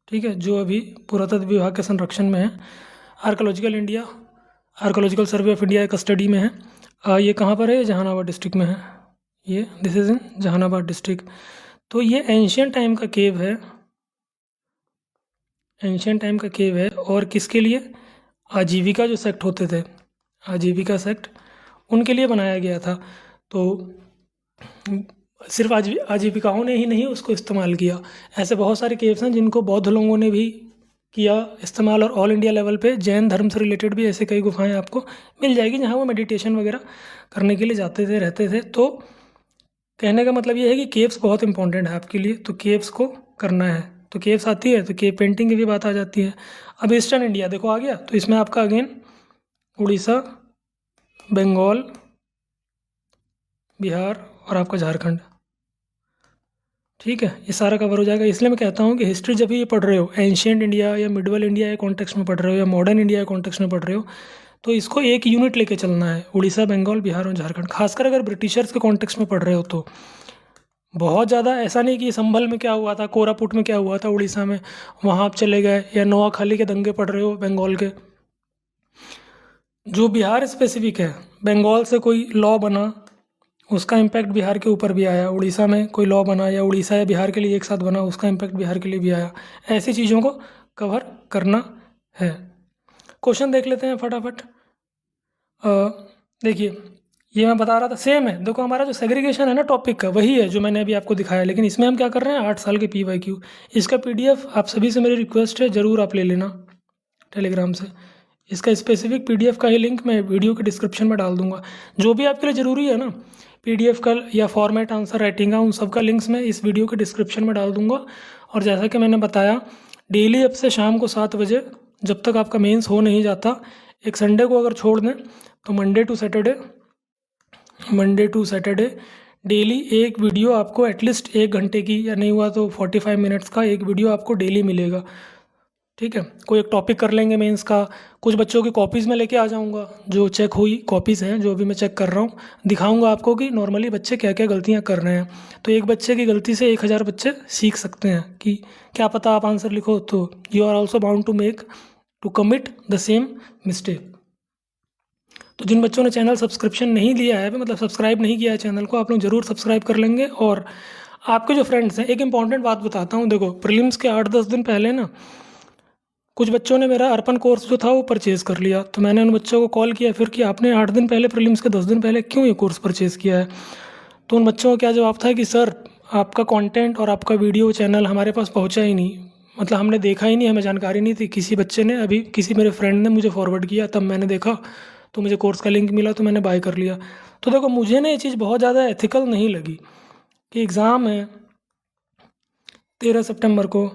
S1: ठीक है, जो अभी पुरातत्व विभाग के संरक्षण में है। आर्कोलॉजिकल सर्वे ऑफ इंडिया एक स्टडी में है। ये कहाँ पर है? ये जहानाबाद डिस्ट्रिक्ट में है। ये this is in Jehanabad district. तो ये एंशियंट टाइम का केव है, और किसके लिए? आजीविका जो सेक्ट होते थे, आजीविका सेक्ट, उनके लिए बनाया गया था। तो सिर्फ आजीविकाओं ने ही नहीं उसको इस्तेमाल किया, ऐसे बहुत सारे केव्स हैं जिनको बौद्ध लोगों ने भी किया इस्तेमाल। और ऑल इंडिया लेवल पे जैन धर्म से रिलेटेड भी ऐसे कई गुफाएं आपको मिल जाएगी जहाँ वो मेडिटेशन वगैरह करने के लिए जाते थे, रहते थे। तो कहने का मतलब ये है कि केव्स बहुत इंपॉर्टेंट है आपके लिए, तो केव्स को करना है। तो केव्स आती है तो केव पेंटिंग की भी बात आ जाती है। अब ईस्टर्न इंडिया देखो आ गया, तो इसमें आपका अगेन उड़ीसा, बंगाल, बिहार और आपका झारखंड। ठीक है, ये सारा कवर हो जाएगा। इसलिए मैं कहता हूँ कि हिस्ट्री जब भी ये पढ़ रहे हो, एंशियंट इंडिया या मिडवल इंडिया के कॉन्टेक्स्ट में पढ़ रहे हो या मॉडर्न इंडिया के कॉन्टेक्स्ट में पढ़ रहे हो, तो इसको एक यूनिट लेके चलना है, उड़ीसा, बंगाल, बिहार और झारखंड। खासकर अगर ब्रिटिशर्स के कॉन्टेक्स्ट में पढ़ रहे हो तो बहुत ज़्यादा ऐसा नहीं कि संभल में क्या हुआ था, कोरापुट में क्या हुआ था उड़ीसा में, वहाँ आप चले गए, या नोआखाली के दंगे पढ़ रहे हो बंगाल के। जो बिहार स्पेसिफिक है, बंगाल से कोई लॉ बना, उसका इम्पैक्ट बिहार के ऊपर भी आया, उड़ीसा में कोई लॉ बना या उड़ीसा या बिहार के लिए एक साथ बना, उसका इम्पैक्ट बिहार के लिए भी आया। ऐसी चीज़ों को कवर करना है। क्वेश्चन देख लेते हैं फटाफट। देखिए, ये मैं बता रहा था, सेम है। देखो, हमारा जो सेग्रीगेशन है ना टॉपिक का, वही है जो मैंने अभी आपको दिखाया, लेकिन इसमें हम क्या कर रहे हैं, 8 साल के PYQ। इसका PDF आप सभी से मेरी रिक्वेस्ट है, ज़रूर आप ले लेना टेलीग्राम से। इसका स्पेसिफिक PDF का ही लिंक मैं वीडियो के डिस्क्रिप्शन में डाल दूंगा। जो भी आपके लिए ज़रूरी है ना, PDF का या फॉर्मेट, आंसर राइटिंग का, उन सब का लिंक्स मैं इस वीडियो के डिस्क्रिप्शन में डाल दूंगा। और जैसा कि मैंने बताया, डेली अब से शाम को 7 बजे, जब तक आपका मेंस हो नहीं जाता, एक संडे को अगर छोड़ दें तो मंडे टू सैटरडे डेली एक वीडियो आपको एटलीस्ट 1 घंटे की, या नहीं हुआ तो 45 मिनट्स का एक वीडियो आपको डेली मिलेगा। ठीक है, कोई एक टॉपिक कर लेंगे मेंस का। कुछ बच्चों की कॉपीज़ में लेके आ जाऊंगा, जो चेक हुई कॉपीज़ हैं, जो अभी मैं चेक कर रहा हूँ, दिखाऊंगा आपको कि नॉर्मली बच्चे क्या क्या गलतियाँ कर रहे हैं। तो एक बच्चे की गलती से 1000 बच्चे सीख सकते हैं कि क्या पता आप आंसर लिखो तो you are also bound to commit the same mistake. तो जिन बच्चों ने चैनल सब्सक्रिप्शन नहीं लिया है, मतलब सब्सक्राइब नहीं किया है चैनल को, आप लोग ज़रूर सब्सक्राइब कर लेंगे। और आपके जो फ्रेंड्स हैं, एक इंपॉर्टेंट बात बताता हूँ। देखो, प्रीलिम्स के 8-10 दिन पहले ना कुछ बच्चों ने मेरा अर्पण कोर्स जो था वो परचेज़ कर लिया। तो मैंने उन बच्चों को कॉल किया फिर कि आपने 8 दिन पहले, प्रीलिम्स के 10 दिन पहले क्यों ये कोर्स परचेज़ किया है? तो उन बच्चों का क्या जवाब था कि सर, आपका कंटेंट और आपका वीडियो चैनल हमारे पास पहुंचा ही नहीं, मतलब हमने देखा ही नहीं, हमें जानकारी नहीं थी। किसी बच्चे ने, अभी किसी मेरे फ्रेंड ने मुझे फॉरवर्ड किया, तब मैंने देखा, तो मुझे कोर्स का लिंक मिला तो मैंने बाय कर लिया। तो देखो मुझे ना ये चीज़ बहुत ज़्यादा एथिकल नहीं लगी कि एग्ज़ाम है 13 सितंबर को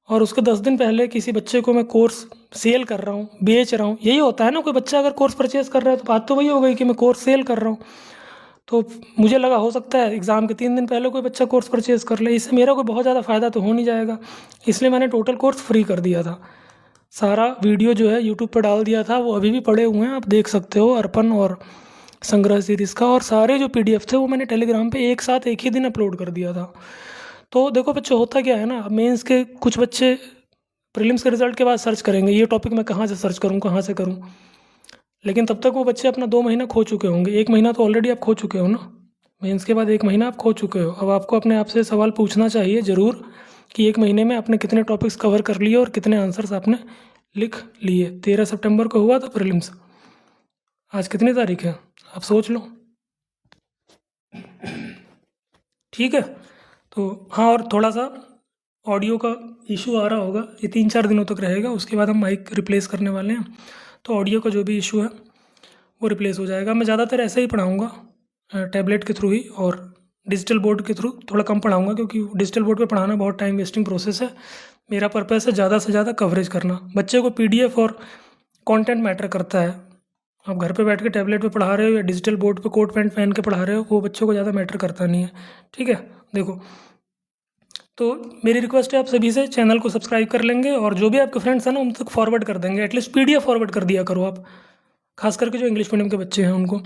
S1: और उसके 10 दिन पहले किसी बच्चे को मैं कोर्स सेल कर रहा हूँ, बेच रहा हूँ। यही होता है ना, कोई बच्चा अगर कोर्स परचेज कर रहा है तो बात तो वही हो गई कि मैं कोर्स सेल कर रहा हूँ। तो मुझे लगा हो सकता है एग्ज़ाम के 3 दिन पहले कोई बच्चा कोर्स परचेज़ कर ले, इससे मेरा कोई बहुत ज़्यादा फ़ायदा तो हो नहीं जाएगा, इसलिए मैंने टोटल कोर्स फ्री कर दिया था। सारा वीडियो जो है यूट्यूब पर डाल दिया था, वो अभी भी पड़े हुए हैं, आप देख सकते हो, अर्पण और संग्रह सीरीज़ का। और सारे जो PDF थे वो मैंने टेलीग्राम पे एक साथ एक ही दिन अपलोड कर दिया था। तो देखो बच्चों, होता क्या है ना, मेंस के कुछ बच्चे प्रीलिम्स के रिज़ल्ट के बाद सर्च करेंगे ये टॉपिक मैं कहाँ से सर्च करूँ, कहाँ से करूँ, लेकिन तब तक वो बच्चे अपना 2 महीना खो चुके होंगे। 1 महीना तो ऑलरेडी आप खो चुके हो ना, मेंस के बाद 1 महीना आप खो चुके हो। अब आपको अपने आप से सवाल पूछना चाहिए ज़रूर कि 1 महीने में आपने कितने टॉपिक्स कवर कर लिए और कितने आंसर्स आपने लिख लिए। 13 सितंबर को हुआ था प्रीलिम्स, आज कितनी तारीख है आप सोच लो। ठीक है, तो हाँ, और थोड़ा सा ऑडियो का इशू आ रहा होगा, ये 3-4 दिनों तक रहेगा, उसके बाद हम माइक रिप्लेस करने वाले हैं, तो ऑडियो का जो भी इशू है वो रिप्लेस हो जाएगा। मैं ज़्यादातर ऐसे ही पढ़ाऊँगा टैबलेट के थ्रू ही, और डिजिटल बोर्ड के थ्रू थोड़ा कम पढ़ाऊँगा, क्योंकि डिजिटल बोर्ड पे पढ़ाना बहुत टाइम वेस्टिंग प्रोसेस है। मेरा पर्पस है ज़्यादा से ज़्यादा कवरेज करना। बच्चे को PDF और कंटेंट मैटर करता है। आप घर पे बैठ के टैबलेट पे पढ़ा रहे हो या डिजिटल बोर्ड पे कोट पैंट पहन के पढ़ा रहे हो, वो बच्चों को ज़्यादा मैटर करता नहीं है। ठीक है, देखो, तो मेरी रिक्वेस्ट है आप सभी से, चैनल को सब्सक्राइब कर लेंगे और जो भी आपके फ्रेंड्स हैं ना उन तक फॉरवर्ड कर देंगे, एटलीस्ट PDF फॉरवर्ड कर दिया करो आप, खास करके जो इंग्लिश मीडियम के बच्चे हैं उनको।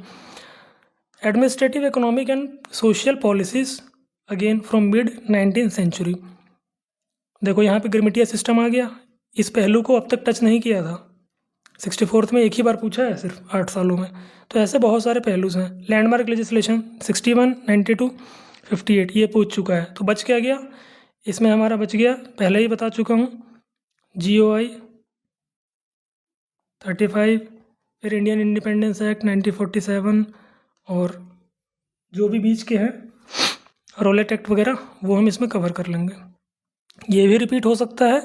S1: Administrative, economic and social policies again from mid 19th century. देखो यहाँ पे गिरमिटिया सिस्टम आ गया, इस पहलू को अब तक टच नहीं किया था। 64th में एक ही बार पूछा है सिर्फ 8 सालों में। तो ऐसे बहुत सारे पहलूज हैं। लैंडमार्क लेजिस्लेशन 61, 92, 58 ये पूछ चुका है, तो बच क्या गया इसमें हमारा, बच गया पहले ही बता चुका हूँ GOI 35, फिर इंडियन इंडिपेंडेंस एक्ट 1947, और जो भी बीच के हैं रोलेट एक्ट वगैरह वो हम इसमें कवर कर लेंगे। ये भी रिपीट हो सकता है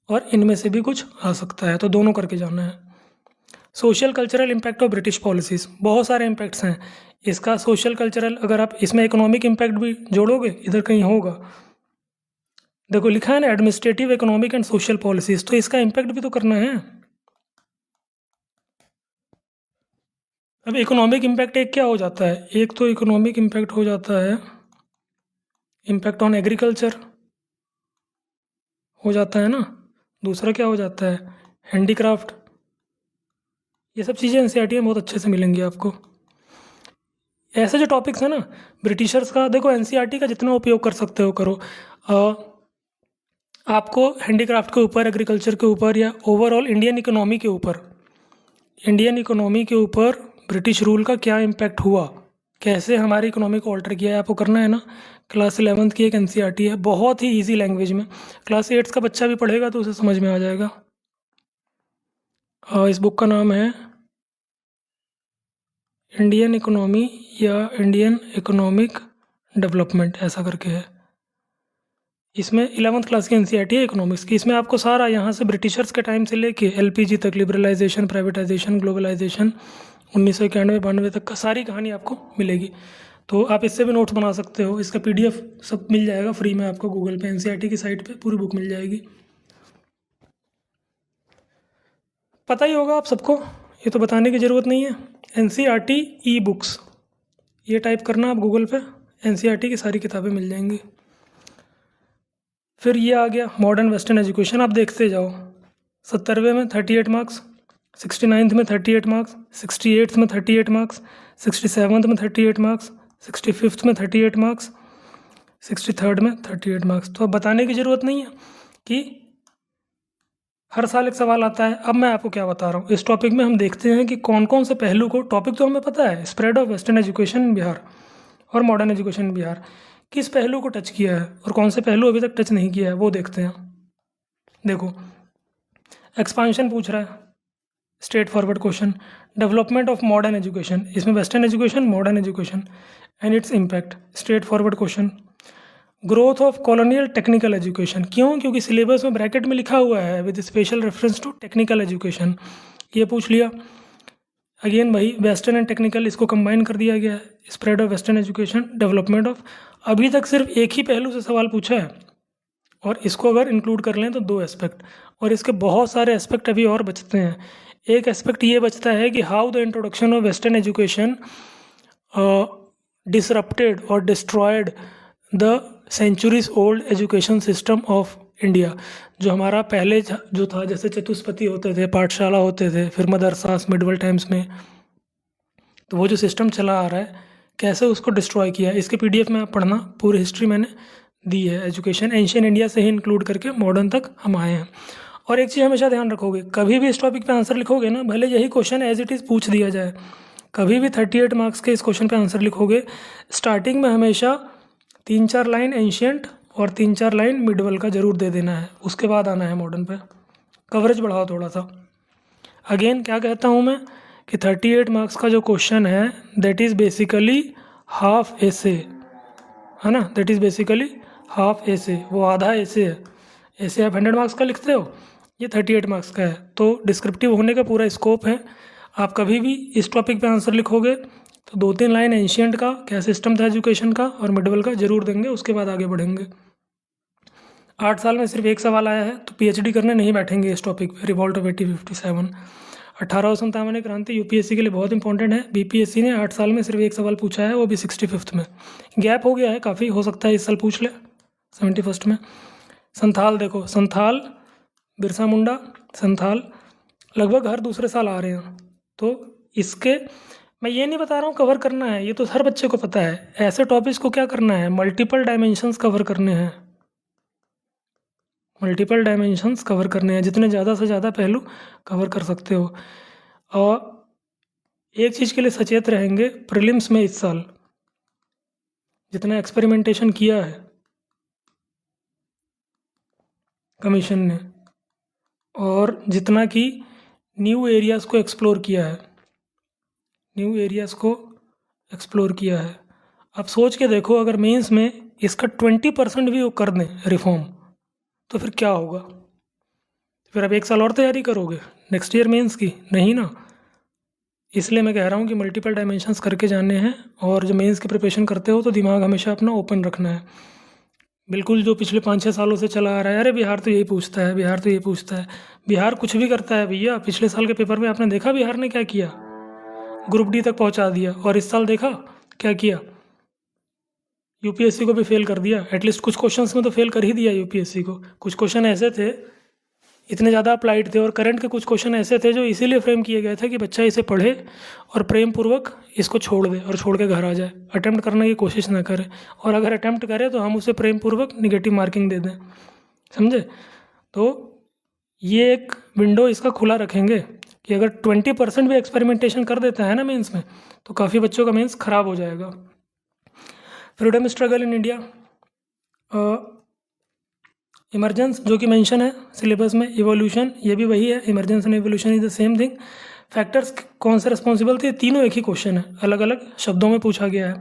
S1: और इनमें से भी कुछ आ सकता है, तो दोनों करके जाना है। Social cultural impact of British policies, बहुत सारे इम्पैक्ट्स हैं इसका। सोशल कल्चरल, अगर आप इसमें इकोनॉमिक इम्पैक्ट भी जोड़ोगे, इधर कहीं होगा, देखो लिखा है ना administrative, economic and social policies, तो इसका इम्पैक्ट भी तो करना है। अब इकोनॉमिक इम्पैक्ट एक क्या हो जाता है, एक तो इकोनॉमिक इम्पैक्ट हो जाता है इम्पैक्ट ऑन एग्रीकल्चर हो जाता है ना, दूसरा क्या हो जाता है हैंडीक्राफ्ट। ये सब चीज़ें NCERT में बहुत अच्छे से मिलेंगी आपको। ऐसे जो टॉपिक्स हैं ना ब्रिटिशर्स का, देखो NCERT का जितना उपयोग कर सकते हो करो। आपको हैंडीक्राफ्ट के ऊपर, एग्रीकल्चर के ऊपर, या ओवरऑल इंडियन इकोनॉमी के ऊपर ब्रिटिश रूल का क्या इम्पैक्ट हुआ, कैसे हमारी इकोनॉमी को ऑल्टर किया है, आपको करना है ना। क्लास 11th की एक NCERT है, बहुत ही ईजी लैंग्वेज में, क्लास 8 का बच्चा भी पढ़ेगा तो उसे समझ में आ जाएगा। इस बुक का नाम है इंडियन इकोनॉमी या इंडियन इकोनॉमिक डेवलपमेंट, ऐसा करके है। इसमें 11th क्लास की NCERT है इकोनॉमिक्स की। इसमें आपको सारा यहाँ से ब्रिटिशर्स के टाइम से लेके LPG तक, लिबरलाइजेशन, प्राइवेटाइजेशन, ग्लोबलाइजेशन, 1991-92 तक का सारी कहानी आपको मिलेगी। तो आप इससे भी नोट्स बना सकते हो, इसका PDF सब मिल जाएगा फ्री में आपको गूगल पे, NCERT की साइट पे पूरी बुक मिल जाएगी। पता ही होगा आप सबको, ये तो बताने की ज़रूरत नहीं है। NCERT e-बुक्स ये टाइप करना आप गूगल पे, NCERT की सारी किताबें मिल जाएंगी। फिर ये आ गया मॉडर्न वेस्टर्न एजुकेशन, आप देखते जाओ। 70वें में 38 मार्क्स, 69th में 38 मार्क्स, 68th में 38 मार्क्स, 67th में 38 मार्क्स, 65th में 38 मार्क्स, 63rd में 38 मार्क्स। तो अब बताने की ज़रूरत नहीं है कि हर साल एक सवाल आता है। अब मैं आपको क्या बता रहा हूँ, इस टॉपिक में हम देखते हैं कि कौन कौन से पहलू को, टॉपिक तो हमें पता है spread of western education in Bihar और मॉडर्न एजुकेशन इन बिहार, किस पहलू को टच किया है और कौन से पहलू अभी तक टच नहीं किया है, वो देखते हैं। देखो एक्सपांशन पूछ रहा है, straightforward question. Development of modern education, इसमें western education, modern education and its impact, straightforward question. Growth of colonial technical education, क्यों, क्योंकि सिलेबस में ब्रैकेट में लिखा हुआ है with special reference to technical education, ये पूछ लिया। अगेन वही वेस्टर्न एंड टेक्निकल, इसको कंबाइन कर दिया गया है। Spread of western education, development of, अभी तक सिर्फ एक ही पहलू से सवाल पूछा है और इसको अगर इंक्लूड कर लें तो 2 एस्पेक्ट, और इसके बहुत सारे एस्पेक्ट अभी और बचते हैं। एक एस्पेक्ट ये बचता है कि how the introduction of western education disrupted और destroyed the centuries old education system of India. जो हमारा पहले जो था, जैसे चतुष्पति होते थे, पाठशाला होते थे, फिर मदरसास मिडवल टाइम्स में, तो वो जो सिस्टम चला आ रहा है कैसे उसको डिस्ट्रॉय किया है, इसके पीडीएफ में आप पढ़ना, पूरी हिस्ट्री मैंने दी है। एजुकेशन एंशियन इंडिया से ही इंक्लूड करके मॉडर्न तक हम आए हैं। और एक चीज़ हमेशा ध्यान रखोगे, कभी भी इस टॉपिक पे आंसर लिखोगे ना, भले यही क्वेश्चन एज इट इज़ पूछ दिया जाए, कभी भी 38 मार्क्स के इस क्वेश्चन पे आंसर लिखोगे, स्टार्टिंग में हमेशा 3-4 लाइन एंशियंट और 3-4 लाइन मिडवल का जरूर दे देना है, उसके बाद आना है मॉडर्न पे। कवरेज बढ़ाओ थोड़ा सा। अगेन क्या कहता हूँ मैं कि 38 मार्क्स का जो क्वेश्चन है दैट इज़ बेसिकली हाफ एसे, है ना, दैट इज़ बेसिकली हाफ एसे, वो आधा एसे है। एसे आप 100 मार्क्स का लिखते हो, ये 38 मार्क्स का है, तो डिस्क्रिप्टिव होने का पूरा स्कोप है। आप कभी भी इस टॉपिक पे आंसर लिखोगे तो 2-3 लाइन एंशियंट का क्या सिस्टम था एजुकेशन का और मिडवल का जरूर देंगे, उसके बाद आगे बढ़ेंगे। 8 साल में सिर्फ एक सवाल आया है तो पीएचडी करने नहीं बैठेंगे इस टॉपिक पे। रिवॉल्ट ऑफ 1857, 1857 क्रांति यूपीएससी के लिए बहुत इंपॉर्टेंट है। बीपीएससी ने 8 साल में सिर्फ एक सवाल पूछा है, वो भी 65th में। गैप हो गया है काफ़ी, हो सकता है इस साल पूछ ले 71st में। संथाल देखो, संथाल, बिरसा मुंडा, संथाल लगभग हर दूसरे साल आ रहे हैं। तो इसके मैं ये नहीं बता रहा हूँ कवर करना है, ये तो हर बच्चे को पता है। ऐसे टॉपिक्स को क्या करना है, मल्टीपल डायमेंशंस कवर करने हैं, मल्टीपल डायमेंशंस कवर करने हैं, जितने ज़्यादा से ज़्यादा पहलू कवर कर सकते हो। और एक चीज़ के लिए सचेत रहेंगे, प्रीलिम्स में इस साल जितना एक्सपेरिमेंटेशन किया है कमीशन ने, और जितना कि न्यू एरियाज़ को एक्सप्लोर किया है, न्यू एरियाज़ को एक्सप्लोर किया है, आप सोच के देखो अगर मेंस में इसका 20% भी वो कर दें रिफॉर्म, तो फिर क्या होगा। फिर अब 1 साल और तैयारी करोगे नेक्स्ट ईयर मेंस की, नहीं ना। इसलिए मैं कह रहा हूँ कि मल्टीपल डायमेंशंस करके जाने हैं, और जो मेंस की प्रिपरेशन करते हो तो दिमाग हमेशा अपना ओपन रखना है। बिल्कुल जो पिछले 5-6 सालों से चला आ रहा है, अरे बिहार तो यही पूछता है, बिहार तो यही पूछता है, बिहार कुछ भी करता है भैया। पिछले साल के पेपर में आपने देखा बिहार ने क्या किया, ग्रुप डी तक पहुँचा दिया। और इस साल देखा क्या किया, यूपीएससी को भी फेल कर दिया। एटलीस्ट कुछ क्वेश्चंस में तो फेल कर ही दिया यूपीएससी को। कुछ क्वेश्चन ऐसे थे, इतने ज़्यादा अप्लाइड थे, और करंट के कुछ क्वेश्चन ऐसे थे जो इसीलिए फ्रेम किए गए थे कि बच्चा इसे पढ़े और प्रेम पूर्वक इसको छोड़ दे और छोड़ के घर आ जाए, अटेम्प्ट करने की कोशिश ना करे। और अगर अटेम्प्ट करे तो हम उसे प्रेम पूर्वक निगेटिव मार्किंग दे दें, समझे। तो ये एक विंडो इसका खुला रखेंगे कि अगर 20% भी एक्सपेरिमेंटेशन कर देता है ना मेंस में, तो काफ़ी बच्चों का मेंस ख़राब हो जाएगा। Freedom struggle in India, emergence जो कि मेंशन है सिलेबस में, इवोल्यूशन ये भी वही है, emergence and evolution is the same thing. Factors कौन से रिस्पॉन्सिबल थे, तीनों एक ही क्वेश्चन है, अलग अलग शब्दों में पूछा गया है।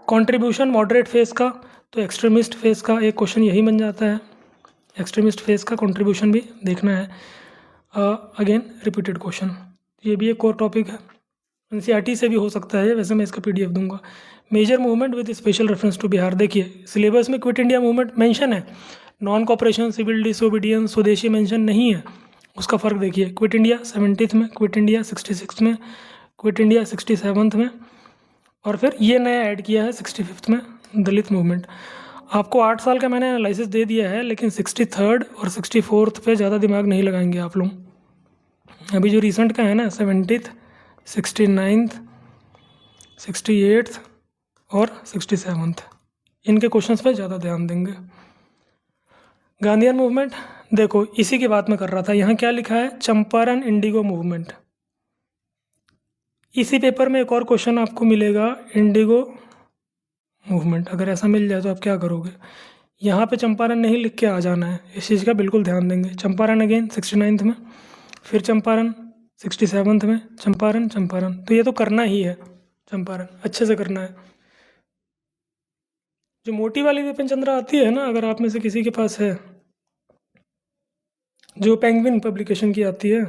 S1: कंट्रीब्यूशन मॉडरेट फेस का, तो एक्सट्रीमिस्ट फेस का एक क्वेश्चन यही बन जाता है, एक्सट्रीमिस्ट फेस का कंट्रीब्यूशन भी देखना है। अगेन रिपीटेड क्वेश्चन, ये भी एक कोर टॉपिक है, एनसीईआरटी से भी हो सकता है, वैसे मैं इसका पीडीएफ दूंगा। Major movement with special reference to Bihar, देखिए सिलेबस में क्विट इंडिया मूवमेंट मेंशन है, non cooperation, civil disobedience, swadeshi mention नहीं है। उसका फ़र्क देखिए, क्विट इंडिया 70th में, क्विट इंडिया 66th में, क्विट इंडिया 67th में, और फिर ये नया ऐड किया है 65th में, दलित मूवमेंट। आपको 8 साल का मैंने एनालिसिस दे दिया है, लेकिन 63rd और 64th पे ज़्यादा दिमाग नहीं लगाएंगे आप लोग। अभी जो रिसेंट का है ना 70th, 69th, 68th और 67th, इनके क्वेश्चंस पे ज़्यादा ध्यान देंगे। गांधीयन मूवमेंट, देखो इसी की बात मैं कर रहा था, यहाँ क्या लिखा है, चंपारण इंडिगो मूवमेंट। इसी पेपर में एक और क्वेश्चन आपको मिलेगा, इंडिगो मूवमेंट। अगर ऐसा मिल जाए तो आप क्या करोगे, यहाँ पे चंपारण नहीं लिख के आ जाना है, इस चीज़ का बिल्कुल ध्यान देंगे। चंपारण अगेन 69th में, फिर चंपारण 67th में, चंपारण चंपारण, तो ये तो करना ही है, चंपारण अच्छे से करना है। जो मोटी वाली विपिन चंद्रा आती है ना, अगर आप में से किसी के पास है, जो पेंगुइन पब्लिकेशन की आती है,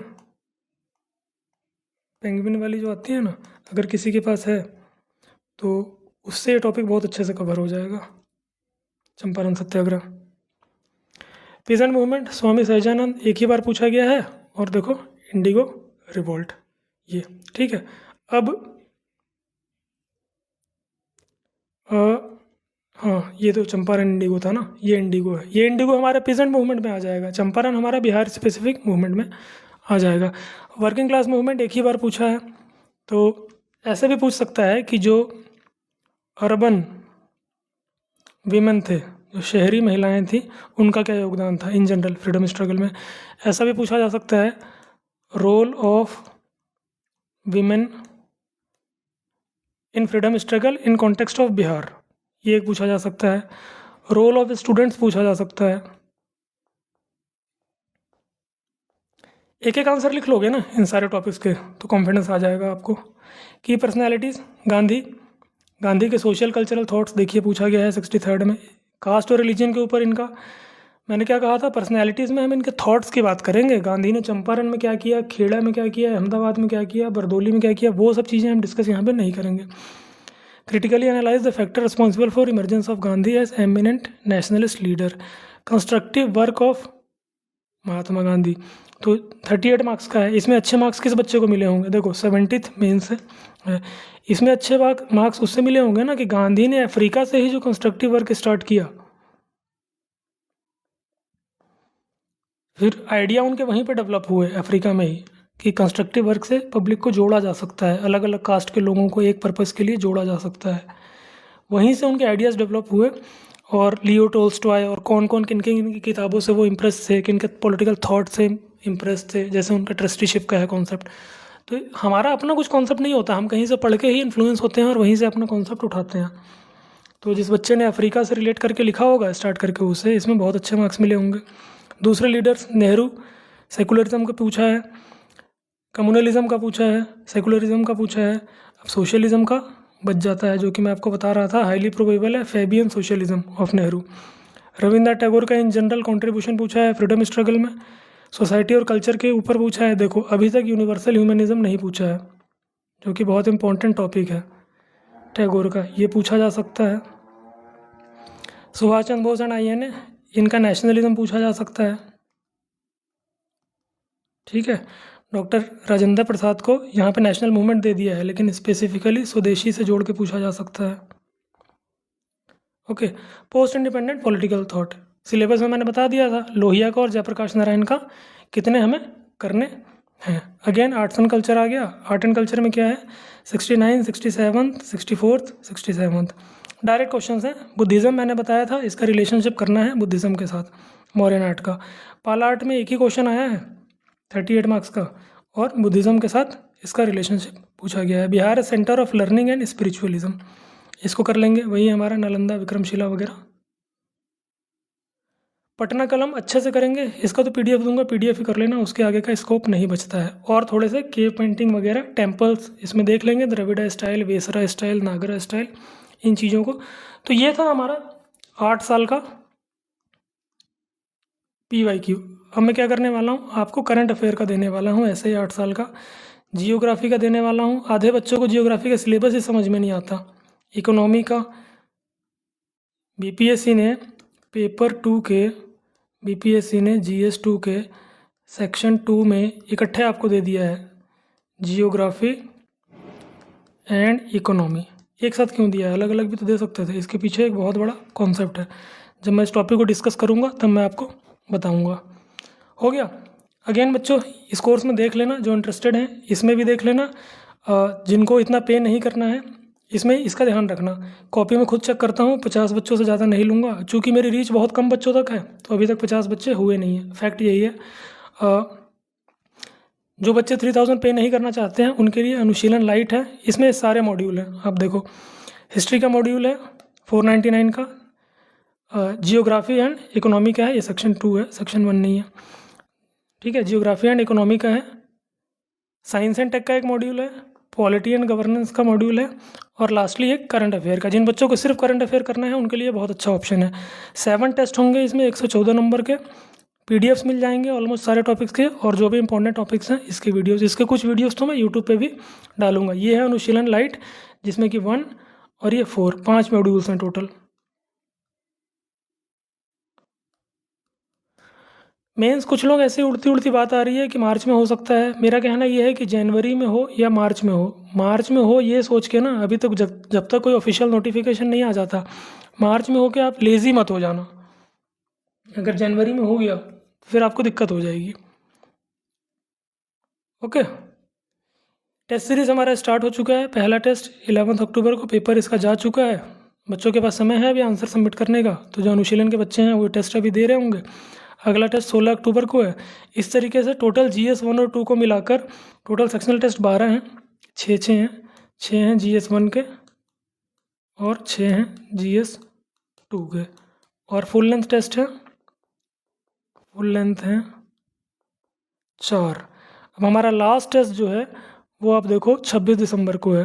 S1: पेंगुइन वाली जो आती है ना, अगर किसी के पास है तो उससे ये टॉपिक बहुत अच्छे से कवर हो जाएगा। चंपारण सत्याग्रह। पीजेंट मूवमेंट स्वामी सहजानंद एक ही बार पूछा गया है, और देखो इंडिगो रिवोल्ट, ये ठीक है। अब हाँ, ये तो चंपारण इंडिगो था ना, ये इंडिगो है, ये इंडिगो हमारे पीजेंट मूवमेंट में आ जाएगा, चंपारण हमारा बिहार स्पेसिफिक मूवमेंट में आ जाएगा। वर्किंग क्लास मूवमेंट एक ही बार पूछा है, तो ऐसे भी पूछ सकता है कि जो अर्बन वीमेन थे, जो शहरी महिलाएं थी, उनका क्या योगदान था इन जनरल फ्रीडम स्ट्रगल में। ऐसा भी पूछा जा सकता है, role of women in freedom struggle in context of Bihar, ये एक पूछा जा सकता है। रोल ऑफ स्टूडेंट्स पूछा जा सकता है। एक एक आंसर लिख लोगे ना इन सारे टॉपिक्स के, तो कॉन्फिडेंस आ जाएगा आपको। की पर्सनैलिटीज़, गांधी के सोशल कल्चरल थॉट्स देखिए पूछा गया है 63rd में। कास्ट और रिलीजन के ऊपर इनका, मैंने क्या कहा था, पर्सनैलिटीज़ में हम इनके थॉट्स की बात करेंगे। गांधी ने चंपारण में क्या किया, खेड़ा में क्या किया, अहमदाबाद में क्या किया, बरदौली में क्या किया, वो सब चीज़ें हम डिस्कस यहाँ पे नहीं करेंगे। Critically analyse the factor responsible for emergence of Gandhi as eminent nationalist leader. Constructive work of Mahatma Gandhi, तो 38 मार्क्स का है। इसमें अच्छे मार्क्स किस बच्चे को मिले होंगे, देखो 70th मेंस है, इसमें अच्छे मार्क्स उससे मिले होंगे ना कि गांधी ने अफ्रीका से ही जो कंस्ट्रक्टिव वर्क स्टार्ट किया, फिर आइडिया उनके वहीं पे डेवलप हुए अफ्रीका में ही, कि कंस्ट्रक्टिव वर्क से पब्लिक को जोड़ा जा सकता है, अलग अलग कास्ट के लोगों को एक पर्पस के लिए जोड़ा जा सकता है। वहीं से उनके आइडियाज़ डेवलप हुए। और लियो टोल्स्टॉय और कौन कौन किन किन की किताबों से वो इम्प्रेस थे, किन के पॉलिटिकल थॉट से इम्प्रेस थे, जैसे उनका ट्रस्टीशिप का है कॉन्सेप्ट। तो हमारा अपना कुछ कॉन्सेप्ट नहीं होता, हम कहीं से पढ़ के ही इन्फ्लुएंस होते हैं और वहीं से अपना कॉन्सेप्ट उठाते हैं। तो जिस बच्चे ने अफ्रीका से रिलेट करके लिखा होगा स्टार्ट करके, उसे इसमें बहुत अच्छे मार्क्स मिले होंगे। दूसरे लीडर्स, नेहरू सेकुलरिज्म का पूछा है, कम्युनलिज्म का पूछा है, सेकुलरिज्म का पूछा है। अब सोशलिज्म का बच जाता है, जो कि मैं आपको बता रहा था, हाईली प्रोबेबल है Fabian socialism of Nehru. Rabindranath Tagore का इन जनरल कंट्रीब्यूशन पूछा है फ्रीडम स्ट्रगल में। सोसाइटी और कल्चर के ऊपर पूछा है। देखो अभी तक यूनिवर्सल ह्यूमनिज्म नहीं पूछा है, जो कि बहुत इंपॉर्टेंट टॉपिक है टैगोर का, ये पूछा जा सकता है। सुभाष चंद्र बोस एंड INA, इनका नेशनलिज्म पूछा जा सकता है, ठीक है। डॉक्टर राजेंद्र प्रसाद को यहाँ पे नेशनल मूवमेंट दे दिया है, लेकिन स्पेसिफिकली स्वदेशी से जोड़ के पूछा जा सकता है। Okay, post independent political thought, syllabus में मैंने बता दिया था, लोहिया का और जयप्रकाश नारायण का कितने हमें करने हैं। अगेन आर्ट्स एंड कल्चर आ गया। आर्ट एंड कल्चर में क्या है, 69, 67, 64, 67 डायरेक्ट क्वेश्चन हैं। बुद्धिज़्म मैंने बताया था, इसका रिलेशनशिप करना है बुद्धिज़्म के साथ, मॉडर्न आर्ट का। पाला आर्ट में एक ही क्वेश्चन आया है 38 मार्क्स का, और बुद्धिज़्म के साथ इसका रिलेशनशिप पूछा गया है। Bihar centre of learning and spiritualism, इसको कर लेंगे, वही हमारा नालंदा विक्रमशिला वगैरह। पटना कलम अच्छे से करेंगे, इसका तो PDF दूंगा, PDF ही कर लेना, उसके आगे का स्कोप नहीं बचता है। और थोड़े से केव पेंटिंग वगैरह, टेम्पल्स इसमें देख लेंगे, द्रविड़ा स्टाइल, वेसरा स्टाइल, नागरा स्टाइल, इन चीज़ों को। तो ये था हमारा 8 साल का PYQ। अब मैं क्या करने वाला हूँ, आपको करंट अफेयर का देने वाला हूँ, ऐसे ही 8 साल का। जियोग्राफी का देने वाला हूँ, आधे बच्चों को जियोग्राफी का सिलेबस ही समझ में नहीं आता। इकोनॉमी का BPSC ने पेपर 2 के, BPSC ने GS 2 के सेक्शन 2 में इकट्ठे आपको दे दिया है, जियोग्राफी एंड इकोनॉमी। एक साथ क्यों दिया है, अलग अलग भी तो दे सकते थे। इसके पीछे एक बहुत बड़ा कॉन्सेप्ट है, जब मैं इस टॉपिक को डिस्कस करूँगा तब मैं आपको बताऊँगा। हो गया। अगेन बच्चों इस कोर्स में देख लेना, जो इंटरेस्टेड हैं इसमें भी देख लेना, जिनको इतना पे नहीं करना है इसमें इसका ध्यान रखना। कॉपी में खुद चेक करता हूँ, 50 बच्चों से ज़्यादा नहीं लूँगा, चूँकि मेरी रीच बहुत कम बच्चों तक है, तो अभी तक 50 बच्चे हुए नहीं हैं। फैक्ट यही है। जो बच्चे 3000 पे नहीं करना चाहते हैं उनके लिए अनुशीलन लाइट है, इसमें सारे मॉड्यूल हैं। आप देखो, हिस्ट्री का मॉड्यूल है 499 का, जियोग्राफी एंड इकोनॉमी का है, ये सेक्शन 2 है, सेक्शन 1 नहीं है, ठीक है। जियोग्राफी एंड इकोनॉमी का है। साइंस एंड टेक का एक मॉड्यूल है, पॉलिटी एंड गवर्नेंस का मॉड्यूल है, और लास्टली एक करंट अफेयर का। जिन बच्चों को सिर्फ करंट अफेयर करना है उनके लिए बहुत अच्छा ऑप्शन है। 7 टेस्ट होंगे इसमें 114 नंबर के, PDFs मिल जाएंगे ऑलमोस्ट सारे टॉपिक्स के, और जो भी इंपॉर्टेंट टॉपिक्स हैं इसके वीडियोस, इसके कुछ वीडियोस तो मैं यूट्यूब पे भी डालूंगा। ये है अनुशीलन लाइट, जिसमें कि 1 और ये 4, 5 मॉड्यूल्स हैं टोटल। मेंस कुछ लोग ऐसे उड़ती उड़ती बात आ रही है कि मार्च में हो सकता है। मेरा कहना ये है कि जनवरी में हो या मार्च में हो। मार्च में हो ये सोच के ना, अभी तक जब तक कोई ऑफिशियल नोटिफिकेशन नहीं आ जाता, मार्च में हो के आप लेज़ी मत हो जाना। अगर जनवरी में हो गया तो फिर आपको दिक्कत हो जाएगी। ओके, टेस्ट सीरीज़ हमारा स्टार्ट हो चुका है। पहला टेस्ट 11 अक्टूबर को पेपर इसका जा चुका है। बच्चों के पास समय है अभी आंसर सबमिट करने का, तो जो अनुशीलन के बच्चे हैं वो टेस्ट अभी दे रहे होंगे। अगला टेस्ट 16 अक्टूबर को है। इस तरीके से टोटल GS 1 और 2 को मिलाकर टोटल सेक्शनल टेस्ट 12 हैं, 6 हैं। 6 हैं GS 1 के और 6 हैं GS 2 के, और फुल लेंथ टेस्ट है, फुल लेंथ है 4। अब हमारा लास्ट टेस्ट जो है वो आप देखो 26 दिसंबर को है।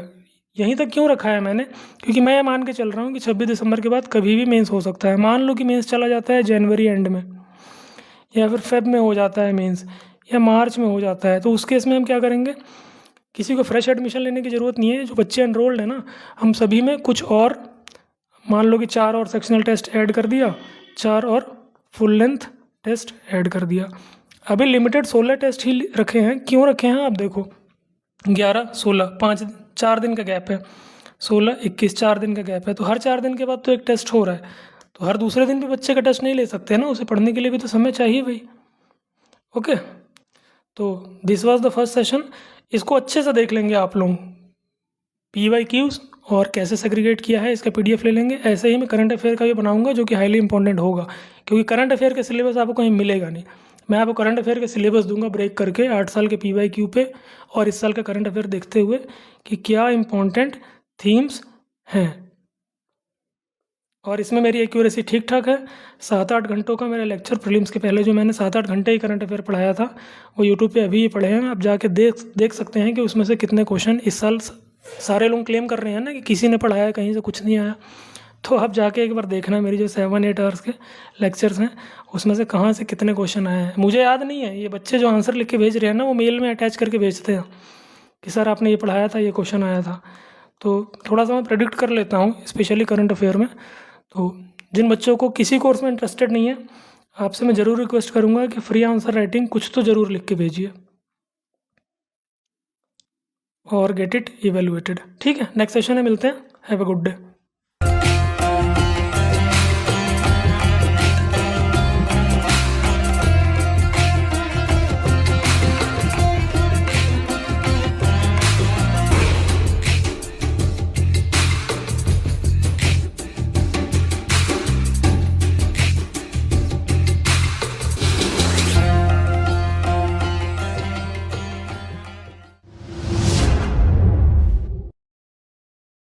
S1: यहीं तक क्यों रखा है मैंने, क्योंकि मैं मान के चल रहा हूँ कि 26 दिसंबर के बाद कभी भी मेंस हो सकता है। मान लो कि मेंस चला जाता है जनवरी एंड में, या फिर फेब में हो जाता है मेंस, या मार्च में हो जाता है, तो उस केस में हम क्या करेंगे, किसी को फ्रेश एडमिशन लेने की ज़रूरत नहीं है। जो बच्चे एनरोल्ड हैं ना, हम सभी में कुछ और, मान लो कि 4 और सेक्शनल टेस्ट ऐड कर दिया, 4 और फुल लेंथ टेस्ट ऐड कर दिया। अभी लिमिटेड 16 टेस्ट ही रखे हैं। क्यों रखे हैं आप देखो, 11, 16, 4 दिन का गैप है, 16, 21, 4 दिन का गैप है, तो हर 4 दिन के बाद तो एक टेस्ट हो रहा है। तो हर दूसरे दिन भी बच्चे का टेस्ट नहीं ले सकते ना, उसे पढ़ने के लिए भी तो समय चाहिए भाई। ओके, तो this was the first session. इसको अच्छे से देख लेंगे आप लोग, PYQs और कैसे सेग्रीगेट किया है इसका PDF ले लेंगे। ऐसे ही मैं करंट अफेयर का भी बनाऊंगा जो कि हाईली इंपॉर्टेंट होगा, क्योंकि करंट अफेयर का सिलेबस आपको कहीं मिलेगा नहीं। मैं आपको करंट अफेयर का सिलेबस दूंगा ब्रेक करके 8 साल के PYQ पे, और इस साल का करंट अफेयर देखते हुए कि क्या इंपॉर्टेंट थीम्स हैं। और इसमें मेरी एक्यूरेसी ठीक ठाक है। 7-8 घंटों का मेरा लेक्चर प्रीलिम्स के पहले जो मैंने 7-8 घंटे ही करंट अफेयर पढ़ाया था, वो यूट्यूब पे अभी ही पढ़े हैं। आप जाके देख सकते हैं कि उसमें से कितने क्वेश्चन इस साल, सारे लोग क्लेम कर रहे हैं ना कि किसी ने पढ़ाया, कहीं से कुछ नहीं आया। तो आप जाके एक बार देखना मेरी जो 7-8 आवर्स के लेक्चर्स हैं, उसमें से कहाँ से कितने क्वेश्चन आए हैं मुझे याद नहीं है। ये बच्चे जो आंसर लिख के भेज रहे हैं ना, वो मेल में अटैच करके भेजते हैं कि सर आपने ये पढ़ाया था, ये क्वेश्चन आया था। तो थोड़ा सा मैं प्रेडिक्ट कर लेता हूँ, स्पेशली करंट अफेयर में। तो जिन बच्चों को किसी कोर्स में इंटरेस्टेड नहीं है, आपसे मैं ज़रूर रिक्वेस्ट करूँगा कि फ्री आंसर राइटिंग कुछ तो ज़रूर लिख के भेजिए और गेट इट इवेलुएटेड। ठीक है, नेक्स्ट सेशन में मिलते हैं। Have a good day.